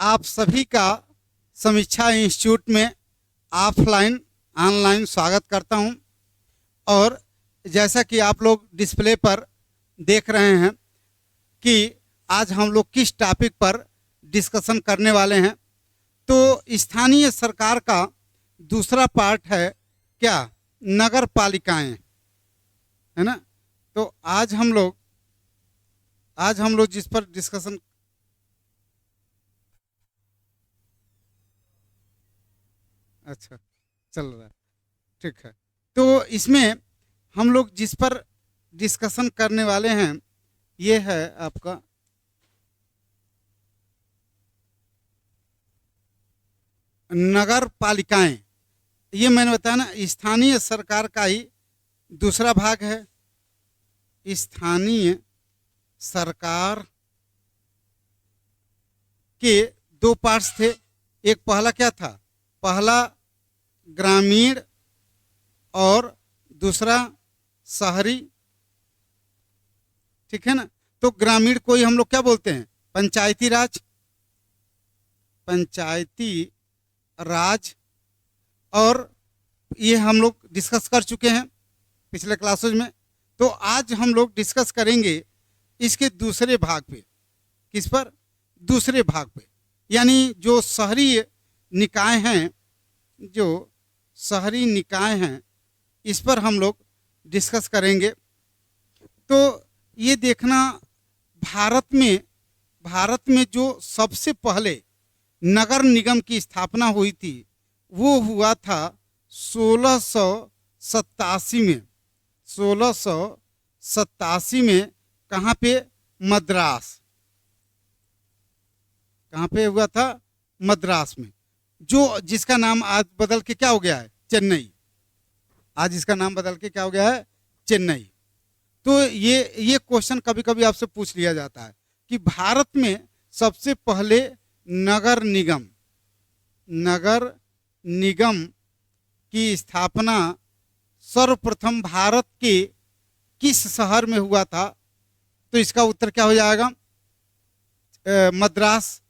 आप सभी का समीक्षा इंस्टीट्यूट में ऑफलाइन ऑनलाइन स्वागत करता हूं। और जैसा कि आप लोग डिस्प्ले पर देख रहे हैं कि आज हम लोग किस टॉपिक पर डिस्कशन करने वाले हैं, तो स्थानीय सरकार का दूसरा पार्ट है क्या, नगर पालिकाएं, है ना। तो आज हम लोग जिस पर डिस्कशन अच्छा चल रहा है, ठीक है। तो इसमें हम लोग जिस पर डिस्कशन करने वाले हैं ये है आपका नगर पालिकाएं। ये मैंने बताया ना, स्थानीय सरकार का ही दूसरा भाग है। स्थानीय सरकार के दो पार्ट्स थे। एक पहला क्या था, पहला ग्रामीण और दूसरा शहरी, ठीक है ना। तो ग्रामीण को ही हम लोग क्या बोलते हैं, पंचायती राज। पंचायती राज, और ये हम लोग डिस्कस कर चुके हैं पिछले क्लासेज में। तो आज हम लोग डिस्कस करेंगे इसके दूसरे भाग पे। किस पर, दूसरे भाग पे, यानी जो शहरी निकाय हैं, जो शहरी निकाय हैं इस पर हम लोग डिस्कस करेंगे। तो ये देखना, भारत में जो सबसे पहले नगर निगम की स्थापना हुई थी वो हुआ था 1687 में। 1687 में कहाँ पे, मद्रास। कहाँ पे हुआ था, मद्रास में, जो जिसका नाम आज बदल के क्या हो गया है, चेन्नई। आज इसका नाम बदल के क्या हो गया है, चेन्नई। तो ये क्वेश्चन कभी कभी आपसे पूछ लिया जाता है कि भारत में सबसे पहले नगर निगम की स्थापना सर्वप्रथम भारत के किस शहर में हुआ था। तो इसका उत्तर क्या हो जाएगा, मद्रास।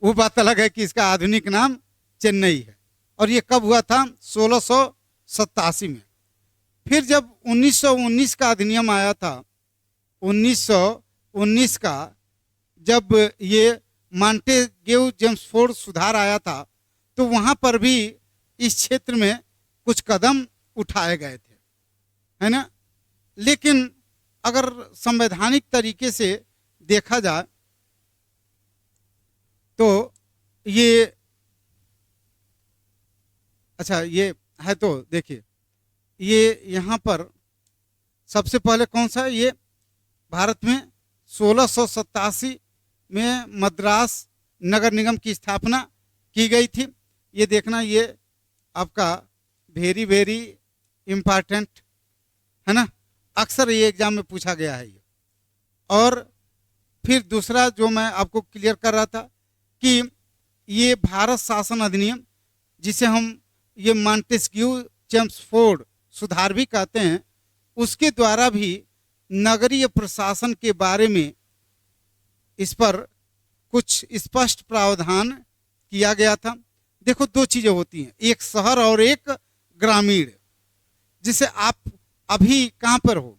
वो बात अलग है कि इसका आधुनिक नाम चेन्नई है। और ये कब हुआ था, 1687 में। फिर जब 1919 का अधिनियम आया था, 1919 का जब ये मॉन्टेग्यू जेम्सफोर्ड सुधार आया था, तो वहाँ पर भी इस क्षेत्र में कुछ कदम उठाए गए थे, है ना। लेकिन अगर संवैधानिक तरीके से देखा जाए तो ये अच्छा ये है। तो देखिए, ये यहाँ पर सबसे पहले कौन सा है, ये भारत में 1687 में मद्रास नगर निगम की स्थापना की गई थी। ये देखना, ये आपका वेरी वेरी इम्पॉर्टेंट है ना, अक्सर ये एग्जाम में पूछा गया है ये। और फिर दूसरा जो मैं आपको क्लियर कर रहा था कि ये भारत शासन अधिनियम, जिसे हम ये मॉन्टेस्क्यू चेम्सफोर्ड सुधार भी कहते हैं, उसके द्वारा भी नगरीय प्रशासन के बारे में इस पर कुछ स्पष्ट प्रावधान किया गया था। देखो, दो चीजें होती हैं, एक शहर और एक ग्रामीण। जिसे आप अभी कहाँ पर हो,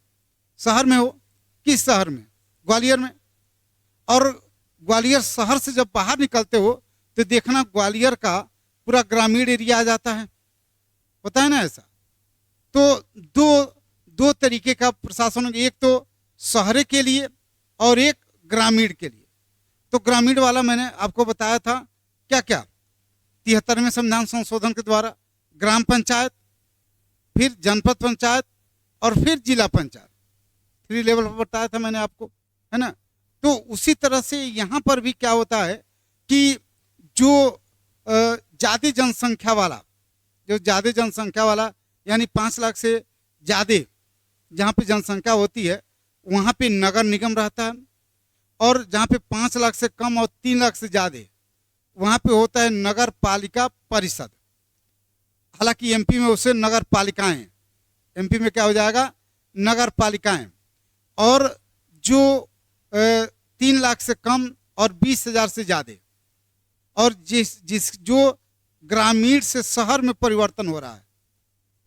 शहर में हो, किस शहर में, ग्वालियर में। और ग्वालियर शहर से जब बाहर निकलते हो तो देखना ग्वालियर का पूरा ग्रामीण एरिया आ जाता है, होता है ना ऐसा। तो दो तरीके का प्रशासन, एक तो शहर के लिए और एक ग्रामीण के लिए। तो ग्रामीण वाला मैंने आपको बताया था क्या क्या, 73वें संविधान संशोधन के द्वारा ग्राम पंचायत, फिर जनपद पंचायत और फिर जिला पंचायत, 3 लेवल पर बताया था मैंने आपको, है ना। तो उसी तरह से यहाँ पर भी क्या होता है कि जो ज़्यादा जनसंख्या वाला यानी 5 लाख से ज़्यादा जहाँ पे जनसंख्या होती है वहाँ पे नगर निगम रहता है। और जहाँ पे 5 लाख से कम और 3 लाख से ज़्यादा वहाँ पे होता है नगर पालिका परिषद। हालांकि एमपी में उसे नगर पालिकाएं, एमपी में क्या हो जाएगा, नगर पालिकाएं। और जो 3 लाख से कम और 20,000 से ज़्यादा और जो ग्रामीण से शहर में परिवर्तन हो रहा है,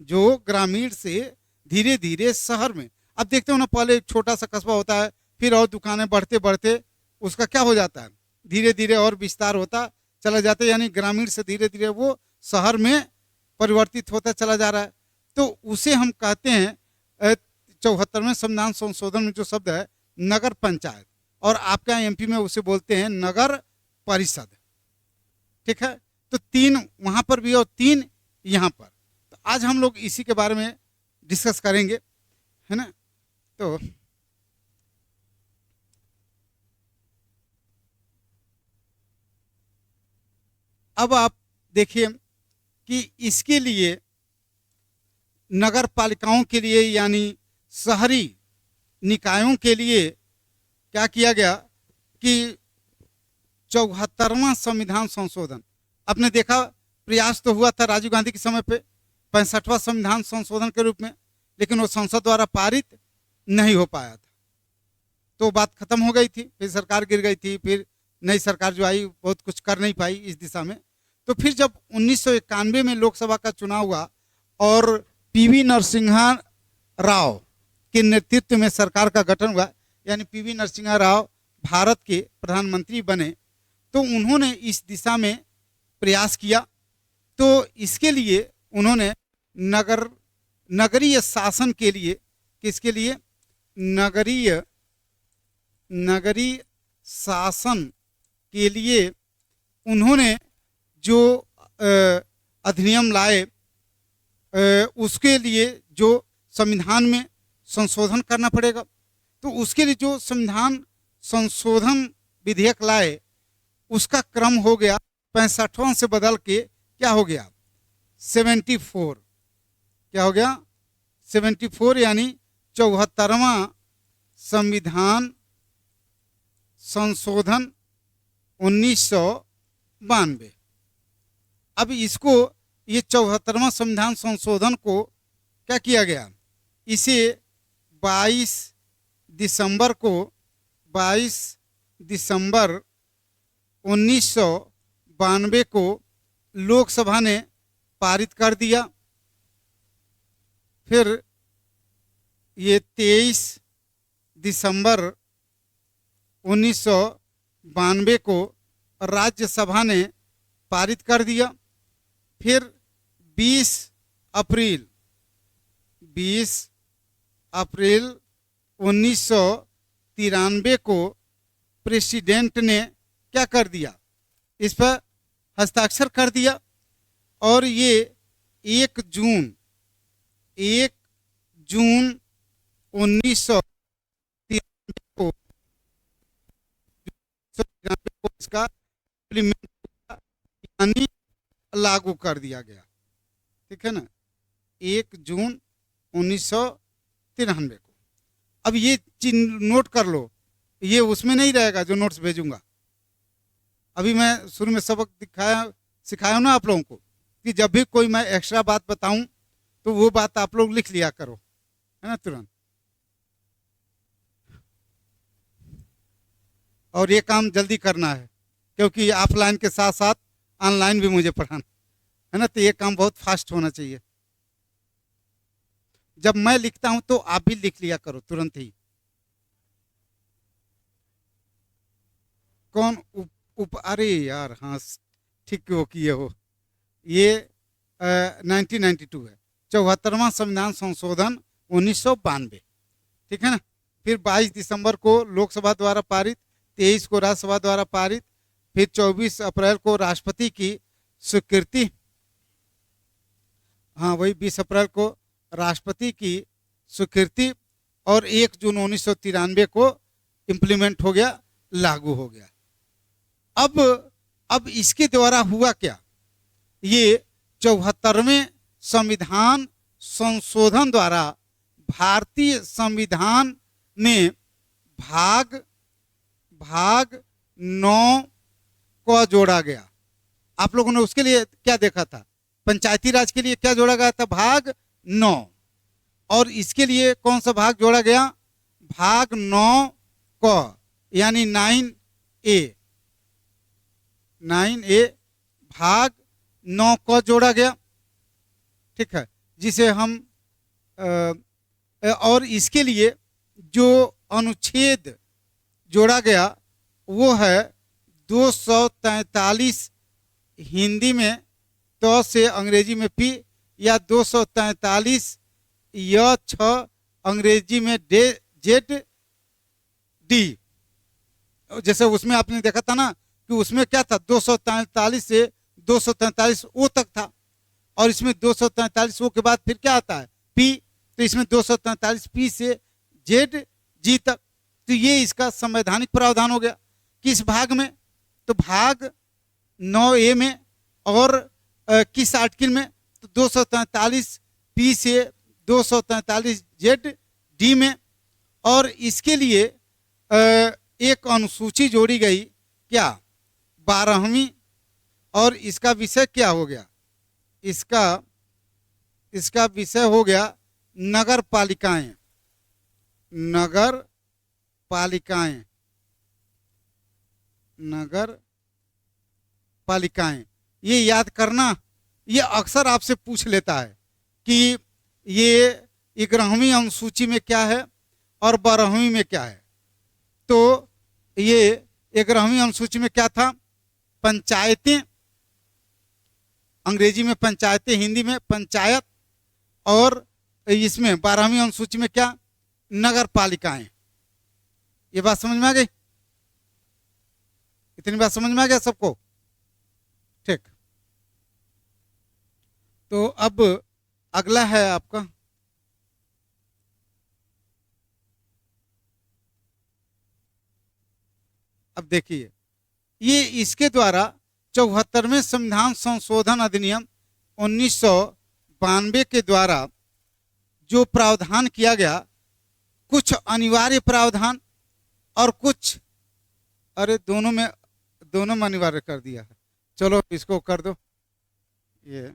जो ग्रामीण से धीरे धीरे शहर में, अब देखते हो ना, पहले एक छोटा सा कस्बा होता है, फिर और दुकानें बढ़ते बढ़ते उसका क्या हो जाता है, धीरे धीरे और विस्तार होता चला जाता है, यानी ग्रामीण से धीरे धीरे वो शहर में परिवर्तित होता चला जा रहा है। तो उसे हम कहते हैं 74वें संविधान संशोधन में जो शब्द है नगर पंचायत, और आपके यहाँ एमपी में उसे बोलते हैं नगर परिषद। ठीक है, तो 3 वहां पर भी और 3 यहाँ पर। तो आज हम लोग इसी के बारे में डिस्कस करेंगे, है ना। तो अब आप देखिए कि इसके लिए नगर पालिकाओं के लिए यानी शहरी निकायों के लिए क्या किया गया कि 74वां संविधान संशोधन, आपने देखा प्रयास तो हुआ था राजीव गांधी के समय पे 65वां संविधान संशोधन के रूप में, लेकिन वो संसद द्वारा पारित नहीं हो पाया था, तो बात खत्म हो गई थी, फिर सरकार गिर गई थी, फिर नई सरकार जो आई बहुत कुछ कर नहीं पाई इस दिशा में। तो फिर जब 1991 में लोकसभा का चुनाव हुआ और पीवी नरसिम्हा राव के नेतृत्व में सरकार का गठन हुआ, यानी पीवी नरसिम्हा राव भारत के प्रधानमंत्री बने, तो उन्होंने इस दिशा में प्रयास किया। तो इसके लिए उन्होंने नगरीय शासन के लिए, किसके लिए, नगरीय शासन के लिए उन्होंने जो अधिनियम लाए, उसके लिए जो संविधान में संशोधन करना पड़ेगा, तो उसके लिए जो संविधान संशोधन विधेयक लाए उसका क्रम हो गया 65वां से बदल के क्या हो गया 74, क्या हो गया 74, यानी 74वां संविधान संशोधन 1992। अब इसको ये 74वां संविधान संशोधन को क्या किया गया, इसे 22 दिसंबर 1992 को लोकसभा ने पारित कर दिया। फिर ये 23 दिसंबर 1992 को राज्यसभा ने पारित कर दिया। फिर 20 अप्रैल 1993 को प्रेसिडेंट ने क्या कर दिया, इस पर हस्ताक्षर कर दिया, और ये 1 जून 1993 को इसका इम्प्लीमेंट यानी लागू कर दिया गया। ठीक है ना, 1 जून 1993 को। अब ये नोट कर लो, ये उसमें नहीं रहेगा जो नोट्स भेजूंगा। अभी मैं शुरू में सबक सिखाया ना आप लोगों को कि जब भी कोई मैं एक्स्ट्रा बात बताऊं तो वो बात आप लोग लिख लिया करो, है ना, तुरंत। और ये काम जल्दी करना है क्योंकि ऑफलाइन के साथ साथ ऑनलाइन भी मुझे पढ़ाना है ना, तो ये काम बहुत फास्ट होना चाहिए। जब मैं लिखता हूं तो आप भी लिख लिया करो तुरंत ही। कौन अरे यार, हाँ ठीक वो किए हो, ये 1992 है, 74वां संविधान संशोधन 1992। ठीक है ना। फिर 22 दिसंबर को लोकसभा द्वारा पारित, 23 को राज्यसभा द्वारा पारित, फिर 24 अप्रैल को राष्ट्रपति की स्वीकृति, हाँ वही 20 अप्रैल को राष्ट्रपति की स्वीकृति, और 1 जून 1993 को इम्प्लीमेंट हो गया, लागू हो गया। अब इसके द्वारा हुआ क्या, ये 74वें संविधान संशोधन द्वारा भारतीय संविधान में भाग 9 को जोड़ा गया। आप लोगों ने उसके लिए क्या देखा था, पंचायती राज के लिए क्या जोड़ा गया था, भाग 9, और इसके लिए कौन सा भाग जोड़ा गया, भाग 9 को, यानी 9A 9A भाग 9 को जोड़ा गया, ठीक है, जिसे हम और इसके लिए जो अनुच्छेद जोड़ा गया वो है 243 हिंदी में तो से अंग्रेजी में पी, या 243 या 6 अंग्रेजी में डे जेड डी। जैसे उसमें आपने देखा था ना कि उसमें क्या था, 243 से 243 ओ तक था, और इसमें 243 ओ के बाद फिर क्या आता है, पी, तो इसमें 243 पी से जेड जी तक। तो ये इसका संवैधानिक प्रावधान हो गया। किस भाग में, तो भाग 9A में, और किस आर्टिकल में, तो 243 पी से 243 जेड डी में। और इसके लिए एक अनुसूची जोड़ी गई, क्या, 12वीं, और इसका विषय क्या हो गया, इसका विषय हो गया नगर पालिकाएं, नगर पालिकाएं, नगर पालिकाएं। ये याद करना, ये अक्सर आपसे पूछ लेता है कि ये 11वीं अनुसूची में क्या है और 12वीं में क्या है। तो ये 11वीं अनुसूची में क्या था, पंचायतें, अंग्रेजी में पंचायतें, हिंदी में पंचायत, और इसमें 12वीं अनुसूची में क्या, नगर पालिकाएं। ये बात समझ में आ गई, इतनी बात समझ में आ गया सबको, ठीक। तो अब अगला है आपका, अब देखिए, ये इसके द्वारा 74वें संविधान संशोधन अधिनियम 1992 के द्वारा जो प्रावधान किया गया, कुछ अनिवार्य प्रावधान और कुछ, अरे दोनों में अनिवार्य कर दिया है। चलो इसको कर दो, ये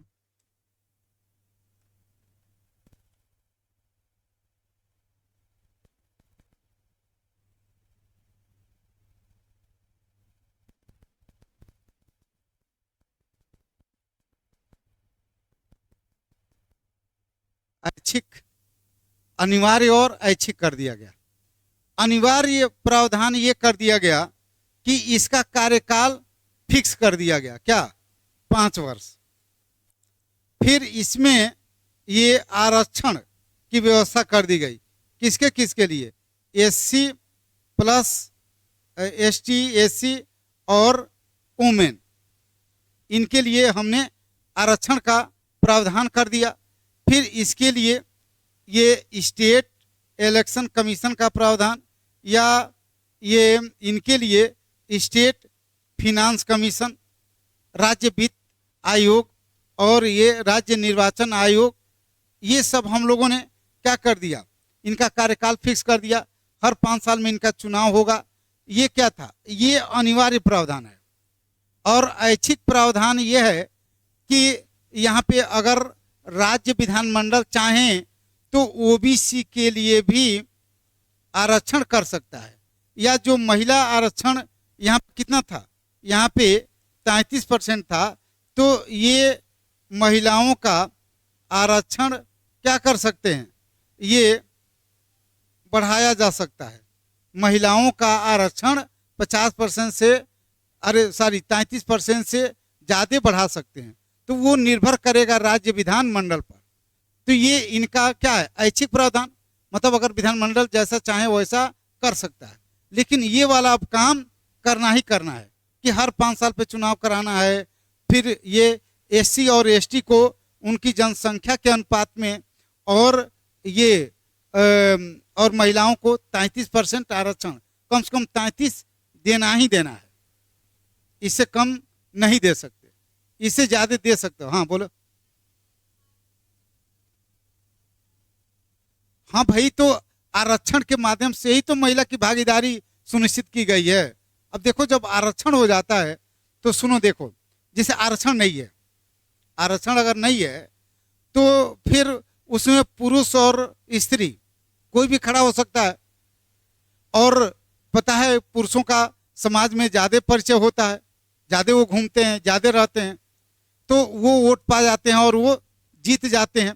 ऐच्छिक, अनिवार्य और ऐच्छिक कर दिया गया। अनिवार्य प्रावधान ये कर दिया गया कि इसका कार्यकाल फिक्स कर दिया गया, क्या, 5 वर्ष। फिर इसमें ये आरक्षण की व्यवस्था कर दी गई, किसके किसके लिए, एससी प्लस एसटी, एससी और वुमेन, इनके लिए हमने आरक्षण का प्रावधान कर दिया। फिर इसके लिए ये स्टेट इलेक्शन कमीशन का प्रावधान, या ये इनके लिए स्टेट फिनांस कमीशन, राज्य वित्त आयोग और ये राज्य निर्वाचन आयोग, ये सब हम लोगों ने क्या कर दिया, इनका कार्यकाल फिक्स कर दिया। हर 5 साल में इनका चुनाव होगा। ये क्या था, ये अनिवार्य प्रावधान है। और ऐच्छिक प्रावधान ये है कि यहाँ पे अगर राज्य विधानमंडल चाहें तो ओबीसी के लिए भी आरक्षण कर सकता है, या जो महिला आरक्षण यहाँ कितना था, यहाँ पे 33% था, तो ये महिलाओं का आरक्षण क्या कर सकते हैं, ये बढ़ाया जा सकता है। महिलाओं का आरक्षण 50% से, अरे सॉरी 33% से ज़्यादा बढ़ा सकते हैं। तो वो निर्भर करेगा राज्य विधानमंडल पर। तो ये इनका क्या है, ऐच्छिक प्रावधान, मतलब अगर विधानमंडल जैसा चाहे वैसा कर सकता है। लेकिन ये वाला अब काम करना ही करना है कि हर 5 साल पे चुनाव कराना है। फिर ये एससी और एसटी को उनकी जनसंख्या के अनुपात में, और ये और महिलाओं को 33% आरक्षण, कम से कम 33 देना ही देना है, इससे कम नहीं दे सकते, इससे ज्यादा दे सकते हो। हाँ बोलो। हाँ भाई, तो आरक्षण के माध्यम से ही तो महिला की भागीदारी सुनिश्चित की गई है। अब देखो, जब आरक्षण हो जाता है तो सुनो, देखो जैसे आरक्षण नहीं है, आरक्षण अगर नहीं है तो फिर उसमें पुरुष और स्त्री कोई भी खड़ा हो सकता है। और पता है पुरुषों का समाज में ज़्यादा परिचय होता है, ज़्यादा वो घूमते हैं, ज़्यादा रहते हैं, तो वो वोट पा जाते हैं और वो जीत जाते हैं।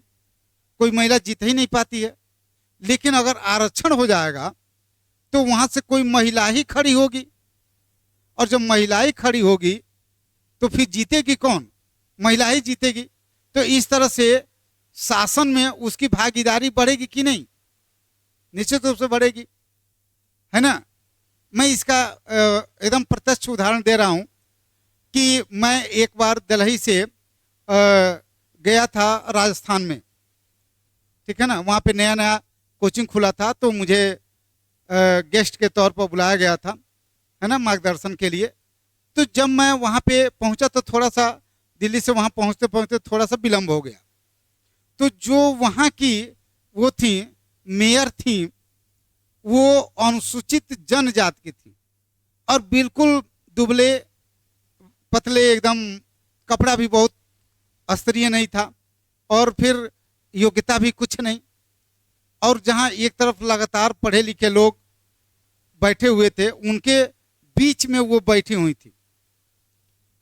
कोई महिला जीत ही नहीं पाती है। लेकिन अगर आरक्षण हो जाएगा तो वहां से कोई महिला ही खड़ी होगी, और जब महिला ही खड़ी होगी तो फिर जीतेगी कौन? महिला ही जीतेगी। तो इस तरह से शासन में उसकी भागीदारी बढ़ेगी कि नहीं? निश्चित रूप से बढ़ेगी, है ना। मैं इसका एकदम प्रत्यक्ष उदाहरण दे रहा हूं कि मैं एक बार दिल्ली से गया था राजस्थान में, ठीक है ना। वहाँ पे नया नया कोचिंग खुला था, तो मुझे गेस्ट के तौर पर बुलाया गया था, है ना, मार्गदर्शन के लिए। तो जब मैं वहाँ पे पहुँचा तो थोड़ा सा दिल्ली से वहाँ पहुँचते पहुँचते थोड़ा सा विलम्ब हो गया। तो जो वहाँ की वो थी मेयर थी, वो अनुसूचित जनजाति की थी, और बिल्कुल दुबले पतले एकदम, कपड़ा भी बहुत स्तरीय नहीं था, और फिर योग्यता भी कुछ नहीं। और जहाँ एक तरफ लगातार पढ़े लिखे लोग बैठे हुए थे, उनके बीच में वो बैठी हुई थी।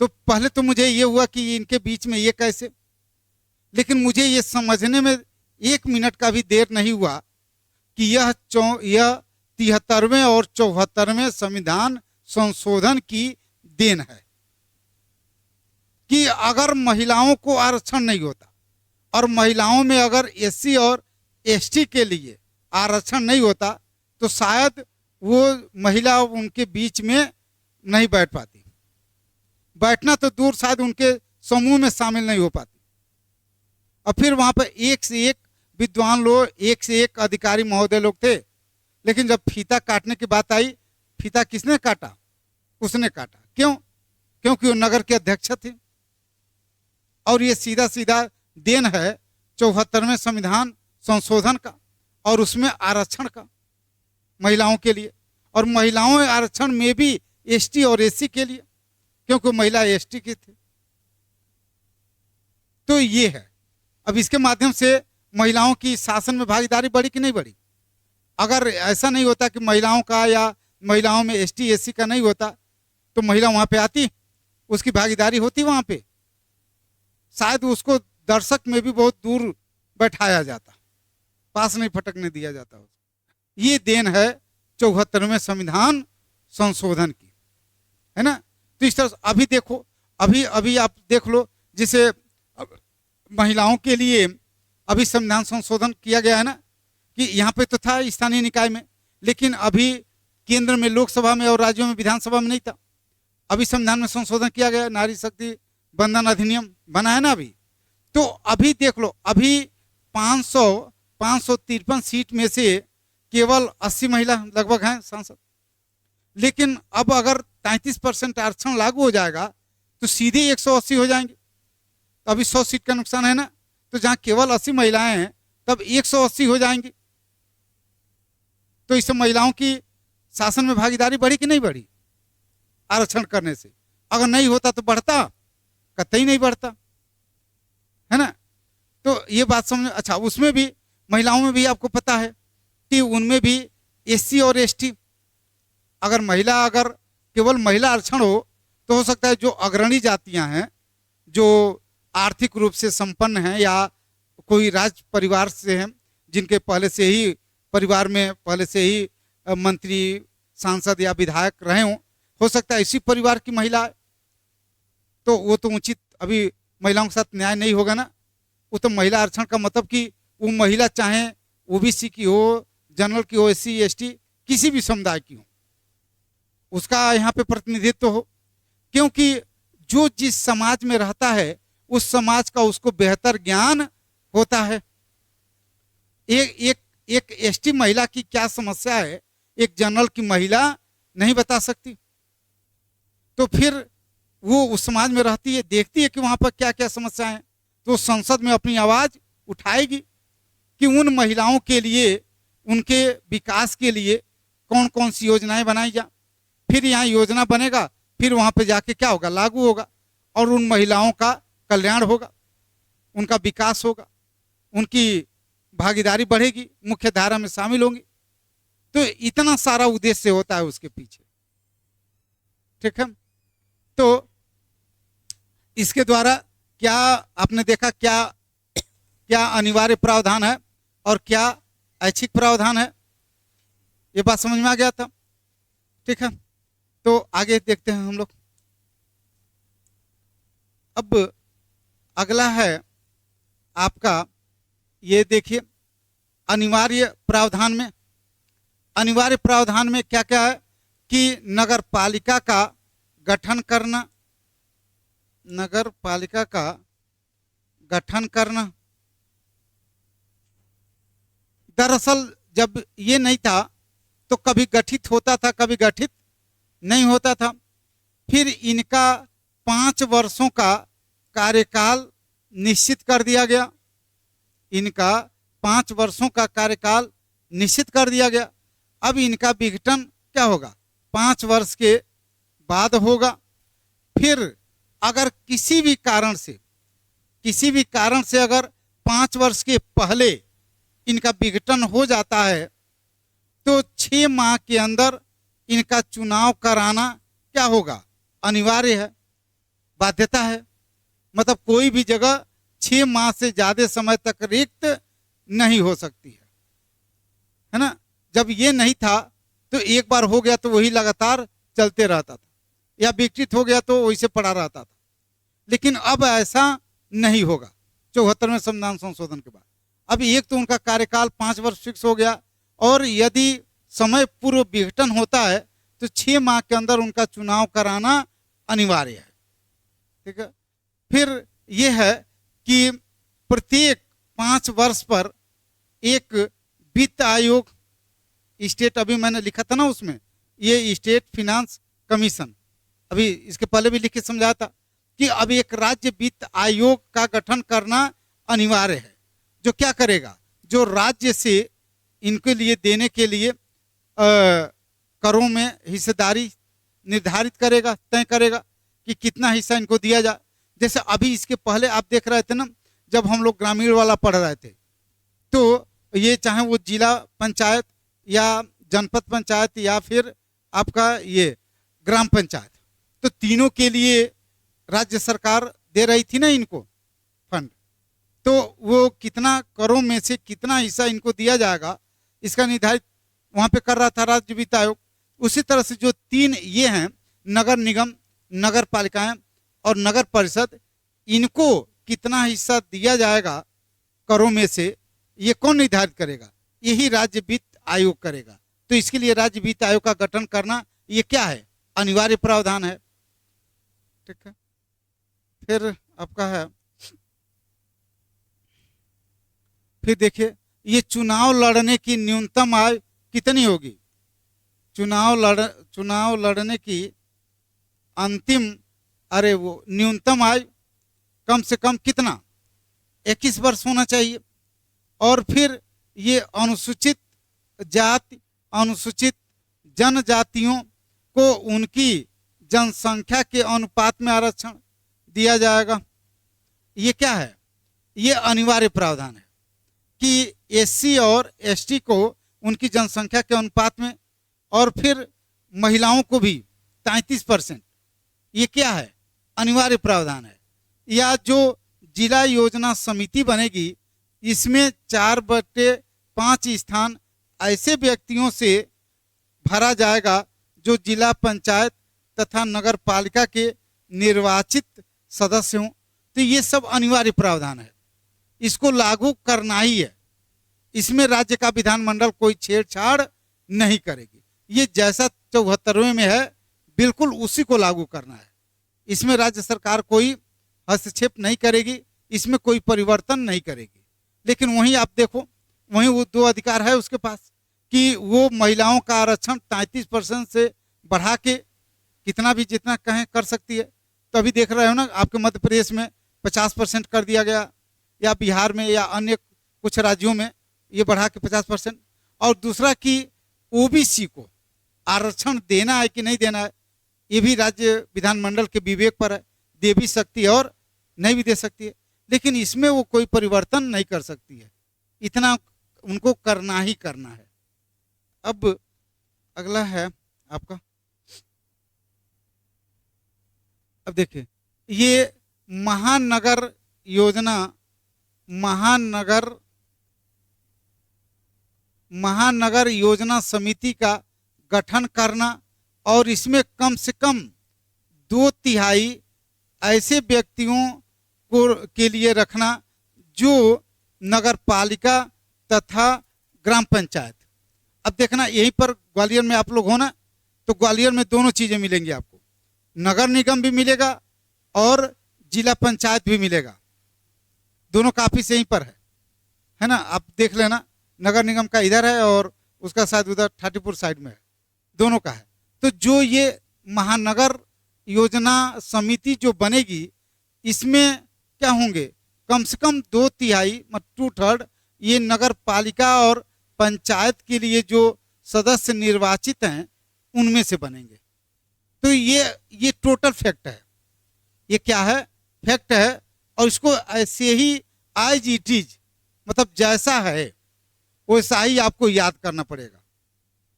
तो पहले तो मुझे ये हुआ कि इनके बीच में ये कैसे, लेकिन मुझे ये समझने में 1 मिनट का भी देर नहीं हुआ कि यह 73वें और 74वें संविधान संशोधन की देन है। कि अगर महिलाओं को आरक्षण नहीं होता, और महिलाओं में अगर एससी और एसटी के लिए आरक्षण नहीं होता, तो शायद वो महिला उनके बीच में नहीं बैठ पाती। बैठना तो दूर, शायद उनके समूह में शामिल नहीं हो पाती। और फिर वहां पर एक से एक विद्वान लोग, एक से एक अधिकारी महोदय लोग थे, लेकिन जब फीता काटने की बात आई, फीता किसने काटा? उसने काटा। क्यों? क्योंकि वो नगर के अध्यक्ष थे। और ये सीधा सीधा देन है 74वें संविधान संशोधन का, और उसमें आरक्षण का महिलाओं के लिए, और महिलाओं आरक्षण में भी एसटी और एससी के लिए, क्योंकि महिला एसटी की थी। तो ये है। अब इसके माध्यम से महिलाओं की शासन में भागीदारी बढ़ी कि नहीं बढ़ी? अगर ऐसा नहीं होता कि महिलाओं का या महिलाओं में एसटी एससी का नहीं होता, तो महिला वहां पे आती, उसकी भागीदारी होती वहां पे, शायद उसको दर्शक में भी बहुत दूर बैठाया जाता, पास नहीं फटकने दिया जाता। ये देन है 74वें संविधान संशोधन की, है ना। तो इस तरह अभी देखो, अभी अभी आप देख लो, जिसे महिलाओं के लिए अभी संविधान संशोधन किया गया है ना, कि यहाँ पे तो था स्थानीय निकाय में, लेकिन अभी केंद्र में लोकसभा में और राज्यों में विधानसभा में नहीं था। अभी संविधान में संशोधन किया गया, नारी शक्ति बंधन अधिनियम बना है ना अभी। तो अभी देख लो, अभी 553 सीट में से केवल 80 महिला लगभग हैं सांसद। लेकिन अब अगर 33% आरक्षण लागू हो जाएगा तो सीधे 180 हो जाएंगे। तो अभी 100 सीट का नुकसान है ना, तो जहां केवल 80 महिलाएं हैं तब 180 हो जाएंगी। तो इससे महिलाओं की शासन में भागीदारी बढ़ी कि नहीं बढ़ी आरक्षण करने से? अगर नहीं होता तो बढ़ता, कतई नहीं बढ़ता, है ना। तो ये बात समझ। अच्छा, उसमें भी महिलाओं में भी आपको पता है कि उनमें भी एससी और एसटी, अगर केवल महिला आरक्षण हो सकता है जो अग्रणी जातियां हैं, जो आर्थिक रूप से संपन्न हैं, या कोई राज परिवार से हैं, जिनके पहले से ही परिवार में पहले से ही मंत्री, सांसद या विधायक रहे हो सकता है इसी परिवार की महिला है, तो वो तो उचित अभी महिलाओं के साथ न्याय नहीं होगा ना। वो तो महिला आरक्षण का मतलब कि वो महिला चाहे ओबीसी की हो, जनरल की हो, एससी एसटी किसी भी समुदाय की हो, उसका यहाँ पे प्रतिनिधित्व हो। क्योंकि जो जिस समाज में रहता है उस समाज का उसको बेहतर ज्ञान होता है। एक एसटी महिला की क्या समस्या है, एक जनरल की महिला नहीं बता सकती। तो फिर वो उस समाज में रहती है, देखती है कि वहां पर क्या क्या समस्याएं हैं, तो संसद में अपनी आवाज उठाएगी कि उन महिलाओं के लिए, उनके विकास के लिए कौन कौन सी योजनाएं बनाई जाए। फिर यहाँ योजना बनेगा, फिर वहां पे जाके क्या होगा, लागू होगा, और उन महिलाओं का कल्याण होगा, उनका विकास होगा, उनकी भागीदारी बढ़ेगी, मुख्य धारा में शामिल होंगी। तो इतना सारा उद्देश्य होता है उसके पीछे, ठीक है। तो इसके द्वारा क्या आपने देखा, क्या क्या अनिवार्य प्रावधान है और क्या ऐच्छिक प्रावधान है, ये बात समझ में आ गया था। ठीक है, तो आगे देखते हैं हम लोग। अब अगला है आपका, ये देखिए अनिवार्य प्रावधान में, अनिवार्य प्रावधान में क्या क्या है कि नगर पालिका का गठन करना, नगर पालिका का गठन करना। दरअसल जब ये नहीं था तो कभी गठित होता था, कभी गठित नहीं होता था। फिर इनका 5 वर्षों का कार्यकाल निश्चित कर दिया गया, इनका 5 वर्षों का कार्यकाल निश्चित कर दिया गया। अब इनका विघटन क्या होगा, 5 वर्ष के बाद होगा। फिर अगर किसी भी कारण से अगर 5 वर्ष के पहले इनका विघटन हो जाता है तो 6 माह के अंदर इनका चुनाव कराना क्या होगा, अनिवार्य है, बाध्यता है। मतलब कोई भी जगह 6 माह से ज्यादा समय तक रिक्त नहीं हो सकती है ना। जब ये नहीं था तो एक बार हो गया तो वही लगातार चलते रहता था, या विकसित हो गया तो वैसे पड़ा रहता था। लेकिन अब ऐसा नहीं होगा 74वें संविधान संशोधन के बाद। अब एक तो उनका कार्यकाल 5 वर्ष फिक्स हो गया, और यदि समय पूर्व विघटन होता है तो 6 माह के अंदर उनका चुनाव कराना अनिवार्य है। ठीक है, फिर यह है कि प्रत्येक 5 वर्ष पर एक वित्त आयोग, स्टेट, अभी मैंने लिखा था ना उसमें, ये स्टेट फिनांस कमीशन, अभी इसके पहले भी लिख के समझाया था कि अब एक राज्य वित्त आयोग का गठन करना अनिवार्य है, जो क्या करेगा, जो राज्य से इनके लिए देने के लिए करों में हिस्सेदारी निर्धारित करेगा, तय करेगा कि कितना हिस्सा इनको दिया जाए। जैसे अभी इसके पहले आप देख रहे थे ना, जब हम लोग ग्रामीण वाला पढ़ रहे थे, तो ये चाहे वो जिला पंचायत या जनपद पंचायत या फिर आपका ये ग्राम पंचायत, तो तीनों के लिए राज्य सरकार दे रही थी ना इनको फंड। तो वो कितना करों में से कितना हिस्सा इनको दिया जाएगा इसका निर्धारित वहां पे कर रहा था राज्य वित्त आयोग। उसी तरह से जो 3 ये हैं, नगर निगम, नगर पालिकाएं और नगर परिषद, इनको कितना हिस्सा दिया जाएगा करों में से, ये कौन निर्धारित करेगा, यही राज्य वित्त आयोग करेगा। तो इसके लिए राज्य वित्त आयोग का गठन करना ये क्या है, अनिवार्य प्रावधान है। ठीक है, फिर आपका है, फिर देखिए ये चुनाव लड़ने की न्यूनतम आयु कितनी होगी, चुनाव लड़ने की अंतिम, अरे वो न्यूनतम आयु कम से कम कितना, 21 वर्ष होना चाहिए। और फिर ये अनुसूचित जाति, अनुसूचित जनजातियों को उनकी जनसंख्या के अनुपात में आरक्षण दिया जाएगा। ये क्या है, ये अनिवार्य प्रावधान है कि एससी और एसटी को उनकी जनसंख्या के अनुपात में, और फिर महिलाओं को भी 33%, ये क्या है, अनिवार्य प्रावधान है। या जो जिला योजना समिति बनेगी, इसमें 4/5 स्थान ऐसे व्यक्तियों से भरा जाएगा जो जिला पंचायत तथा नगर पालिका के निर्वाचित सदस्य हों। तो ये सब अनिवार्य प्रावधान है, इसको लागू करना ही है। इसमें राज्य का विधानमंडल कोई छेड़छाड़ नहीं करेगी। ये जैसा 74वें में है बिल्कुल उसी को लागू करना है। इसमें राज्य सरकार कोई हस्तक्षेप नहीं करेगी, इसमें कोई परिवर्तन नहीं करेगी। लेकिन वहीं आप देखो, वहीं वो 2 अधिकार है उसके पास कि वो महिलाओं का आरक्षण 33% से बढ़ा के कितना भी जितना कहें कर सकती है। तो अभी देख रहे हो ना, आपके मध्य प्रदेश में 50% कर दिया गया, या बिहार में या अन्य कुछ राज्यों में ये बढ़ा के 50%। और दूसरा कि ओबीसी को आरक्षण देना है कि नहीं देना है, ये भी राज्य विधानमंडल के विवेक पर है, दे भी सकती है और नहीं भी दे सकती है। लेकिन इसमें वो कोई परिवर्तन नहीं कर सकती है, इतना उनको करना ही करना है। अब अगला है आपका, अब देखिए ये महानगर योजना महानगर महानगर योजना समिति का गठन करना और इसमें कम से कम 2/3 ऐसे व्यक्तियों को के लिए रखना जो नगर पालिका तथा ग्राम पंचायत। अब देखना, यहीं पर ग्वालियर में आप लोग हो ना, तो ग्वालियर में दोनों चीजें मिलेंगी आपको, नगर निगम भी मिलेगा और जिला पंचायत भी मिलेगा। दोनों काफी से यहीं पर है ना, आप देख लेना, नगर निगम का इधर है और उसका शायद उधर ठाटीपुर साइड में है, दोनों का है। तो जो ये महानगर योजना समिति जो बनेगी, इसमें क्या होंगे, कम से कम 2/3 मतलब 2/3 ये नगर पालिका और पंचायत के लिए जो सदस्य निर्वाचित हैं उनमें से बनेंगे। तो ये टोटल फैक्ट है, ये क्या है, फैक्ट है। और इसको ऐसे ही एज इट इज, मतलब जैसा है वैसा ही आपको याद करना पड़ेगा,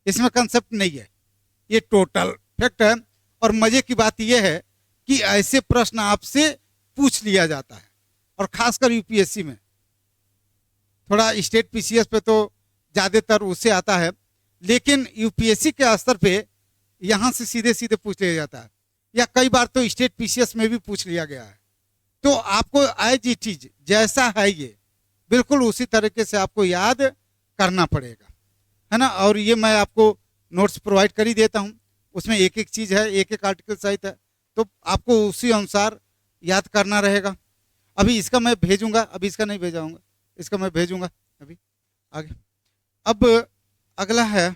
इसमें कंसेप्ट नहीं है, ये टोटल फैक्ट है। और मजे की बात यह है कि ऐसे प्रश्न आपसे पूछ लिया जाता है, और खासकर यूपीएससी में, थोड़ा स्टेट पीसीएस पे तो ज्यादातर उससे आता है, लेकिन यूपीएससी के स्तर पे यहाँ से सीधे सीधे पूछ लिया जाता है, या कई बार तो स्टेट पीसीएस में भी पूछ लिया गया है। तो आपको एज इट इज जैसा है ये बिल्कुल उसी तरीके से आपको याद करना पड़ेगा, है ना। और ये मैं आपको नोट्स प्रोवाइड कर ही देता हूँ, उसमें एक एक चीज है, एक एक आर्टिकल सहित है, तो आपको उसी अनुसार याद करना रहेगा। अभी इसका मैं भेजूंगा, अभी इसका नहीं भेजाऊंगा, इसका मैं भेजूंगा अभी आगे। अब अगला है,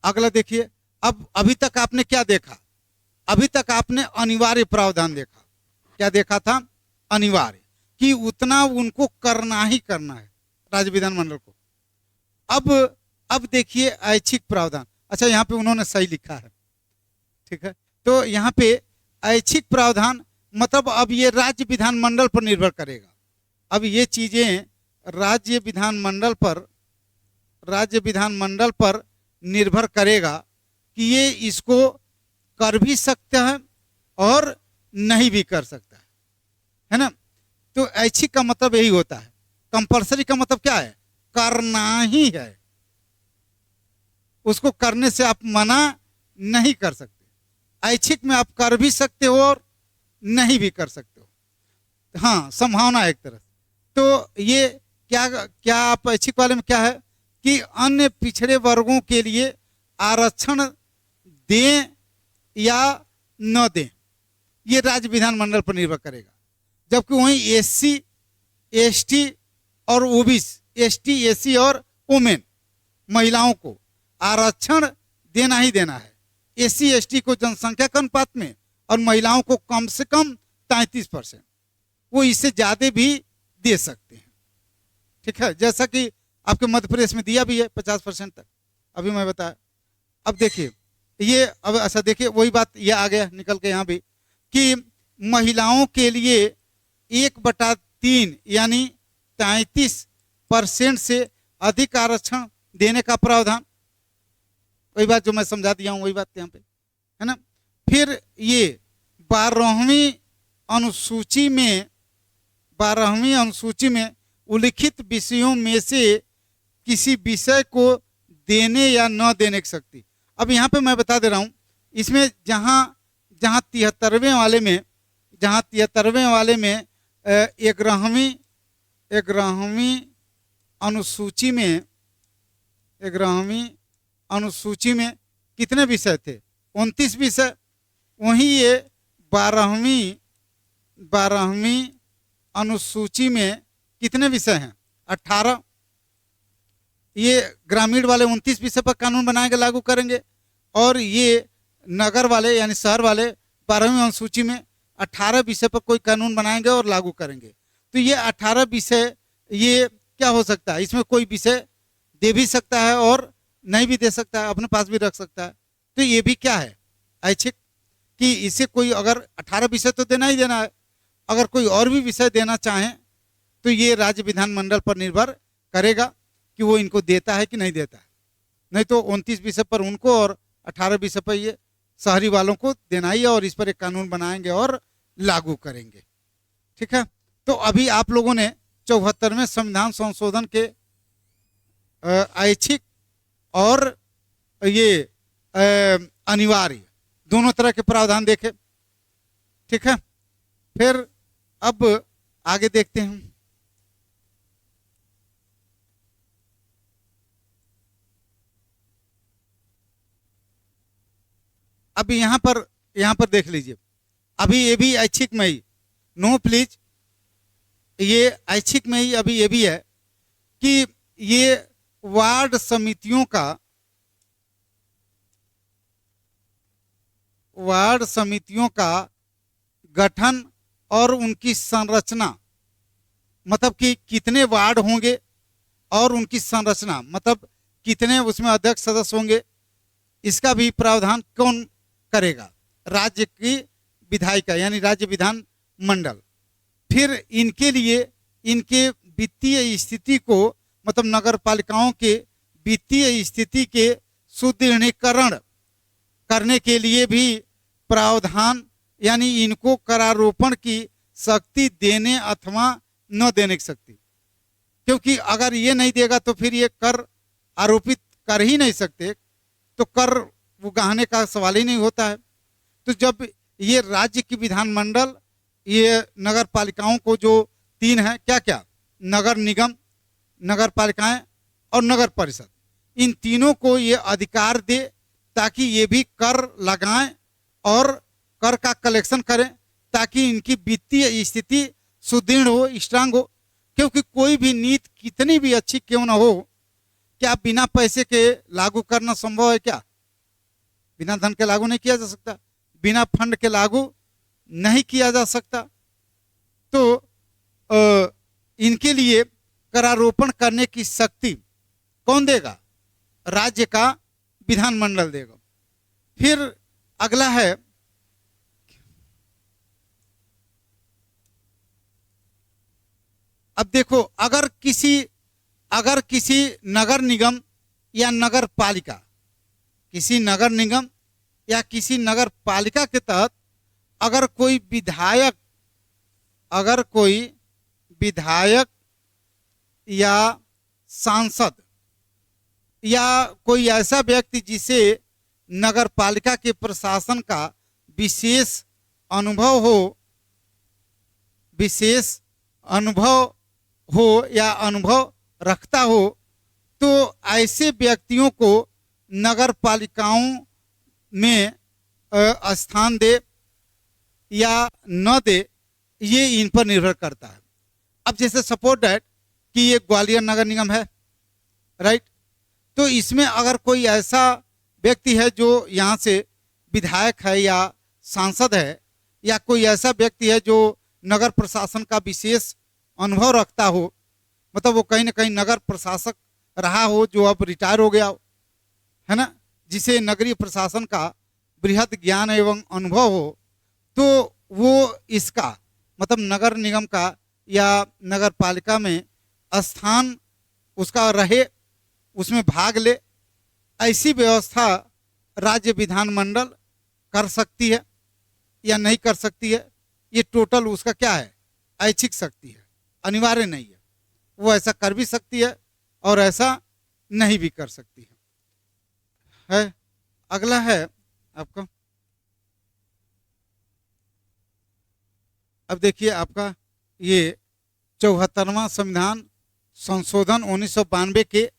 अगला देखिए। अब अभी तक आपने क्या देखा, अभी तक आपने अनिवार्य प्रावधान देखा, क्या देखा था, अनिवार्य, कि उतना उनको करना ही करना है राज्य विधानमंडल को। अब देखिए ऐच्छिक प्रावधान, अच्छा यहाँ पे उन्होंने सही लिखा है, ठीक है। तो यहाँ पे ऐच्छिक प्रावधान मतलब अब ये राज्य विधानमंडल पर निर्भर करेगा। अब ये चीजें राज्य विधानमंडल पर निर्भर करेगा कि ये इसको कर भी सकता है और नहीं भी कर सकता है ना। तो ऐच्छिक का मतलब यही होता है, कंपलसरी का मतलब क्या है, करना ही है, उसको करने से आप मना नहीं कर सकते। ऐच्छिक में आप कर भी सकते हो और नहीं भी कर सकते हो, हाँ, संभावना एक तरह से। तो ये क्या आप ऐच्छिक वाले में क्या है कि अन्य पिछड़े वर्गों के लिए आरक्षण दें या न दें, ये राज्य विधानमंडल पर निर्भर करेगा। जबकि वहीं एससी एसटी और ओबीसी, एसटी एससी और वुमेन महिलाओं को आरक्षण देना ही देना है। एससी एसटी को जनसंख्या के अनुपात में और महिलाओं को कम से कम 33%, वो इससे ज्यादा भी दे सकते हैं, ठीक है, जैसा कि आपके मध्य प्रदेश में दिया भी है 50% तक, अभी मैं बताया। अब देखिए ये, अब ऐसा देखिए वही बात ये आ गया निकल के यहाँ भी कि महिलाओं के लिए 1/3 यानी 33% से अधिक आरक्षण देने का प्रावधान, वही बात जो मैं समझा दिया हूँ, वही बात यहाँ पे है ना। फिर ये 12वीं अनुसूची में उल्लिखित विषयों में से किसी विषय को देने या न देने की शक्ति। अब यहाँ पे मैं बता दे रहा हूँ, इसमें जहाँ 73वें वाले में 11वीं अनुसूची में कितने विषय थे, 29 विषय। वहीं ये 12वीं अनुसूची में कितने विषय हैं, 18। ये ग्रामीण वाले 29 विषय पर कानून बनाएंगे, लागू करेंगे, और ये नगर वाले यानी शहर वाले 12वीं अनुसूची में 18 विषय पर कोई कानून बनाएंगे और लागू करेंगे। तो ये 18 विषय, ये क्या हो सकता है, इसमें कोई विषय दे भी सकता है और नहीं भी दे सकता है, अपने पास भी रख सकता है। तो ये भी क्या है, ऐच्छिक, कि इसे कोई अगर 18 विषय तो देना ही देना है, अगर कोई और भी विषय देना चाहे तो ये राज्य विधानमंडल पर निर्भर करेगा कि वो इनको देता है कि नहीं देता है। नहीं तो 29 विषय पर उनको और 18 विषय पर ये शहरी वालों को देना ही है और इस पर एक कानून बनाएंगे और लागू करेंगे। ठीक है, तो अभी आप लोगों ने 74वें संविधान संशोधन के ऐच्छिक और ये अनिवार्य दोनों तरह के प्रावधान देखे। ठीक है, फिर अब आगे देखते हैं। अब यहां पर देख लीजिए, अभी ये भी ऐच्छिक में ही, नो प्लीज, ये ऐच्छिक में ही अभी ये भी है कि ये वार्ड समितियों का गठन और उनकी संरचना, मतलब कि कितने वार्ड होंगे और उनकी संरचना, मतलब कितने उसमें अध्यक्ष सदस्य होंगे, इसका भी प्रावधान कौन करेगा? राज्य की विधायिका यानी राज्य विधान मंडल। फिर इनके लिए इनके वित्तीय स्थिति को, मतलब नगर पालिकाओं के वित्तीय स्थिति के सुदृढ़ीकरण करने के लिए भी प्रावधान, यानी इनको करारोपण की शक्ति देने अथवा न देने की शक्ति, क्योंकि अगर ये नहीं देगा तो फिर ये कर आरोपित कर ही नहीं सकते, तो कर वो गहाने का सवाल ही नहीं होता है। तो जब ये राज्य की विधानमंडल, ये नगर पालिकाओं को जो तीन है, क्या क्या, नगर निगम, नगर पालिकाएं और नगर परिषद, इन तीनों को ये अधिकार दे ताकि ये भी कर लगाएं और कर का कलेक्शन करें, ताकि इनकी वित्तीय स्थिति सुदृढ़ हो, स्ट्रांग हो। क्योंकि कोई भी नीति कितनी भी अच्छी क्यों ना हो, क्या बिना पैसे के लागू करना संभव है? क्या बिना धन के लागू नहीं किया जा सकता? बिना फंड के लागू नहीं किया जा सकता। तो इनके लिए करारोपण करने की शक्ति कौन देगा? राज्य का विधानमंडल देगा। फिर अगला है, अब देखो, अगर किसी नगर निगम या नगर पालिका, किसी नगर निगम या किसी नगर पालिका के तहत अगर कोई विधायक या सांसद या कोई ऐसा व्यक्ति जिसे नगर पालिका के प्रशासन का विशेष अनुभव हो या अनुभव रखता हो, तो ऐसे व्यक्तियों को नगर पालिकाओं में स्थान दे या न दे, ये इन पर निर्भर करता है। अब जैसे सपोज दैट कि ये ग्वालियर नगर निगम है, राइट, तो इसमें अगर कोई ऐसा व्यक्ति है जो यहाँ से विधायक है या सांसद है, या कोई ऐसा व्यक्ति है जो नगर प्रशासन का विशेष अनुभव रखता हो, मतलब वो कहीं ना कहीं नगर प्रशासक रहा हो, जो अब रिटायर हो गया हो, है ना, जिसे नगरीय प्रशासन का बृहद ज्ञान एवं अनुभव हो, तो वो इसका मतलब नगर निगम का या नगर पालिका में स्थान उसका रहे, उसमें भाग ले। ऐसी व्यवस्था राज्य विधानमंडल कर सकती है या नहीं कर सकती है, ये टोटल उसका क्या है, ऐच्छिक शक्ति है, अनिवार्य नहीं है। वो ऐसा कर भी सकती है और ऐसा नहीं भी कर सकती है। अगला है आपका, अब देखिए आपका ये 74वां संविधान संशोधन 1992 के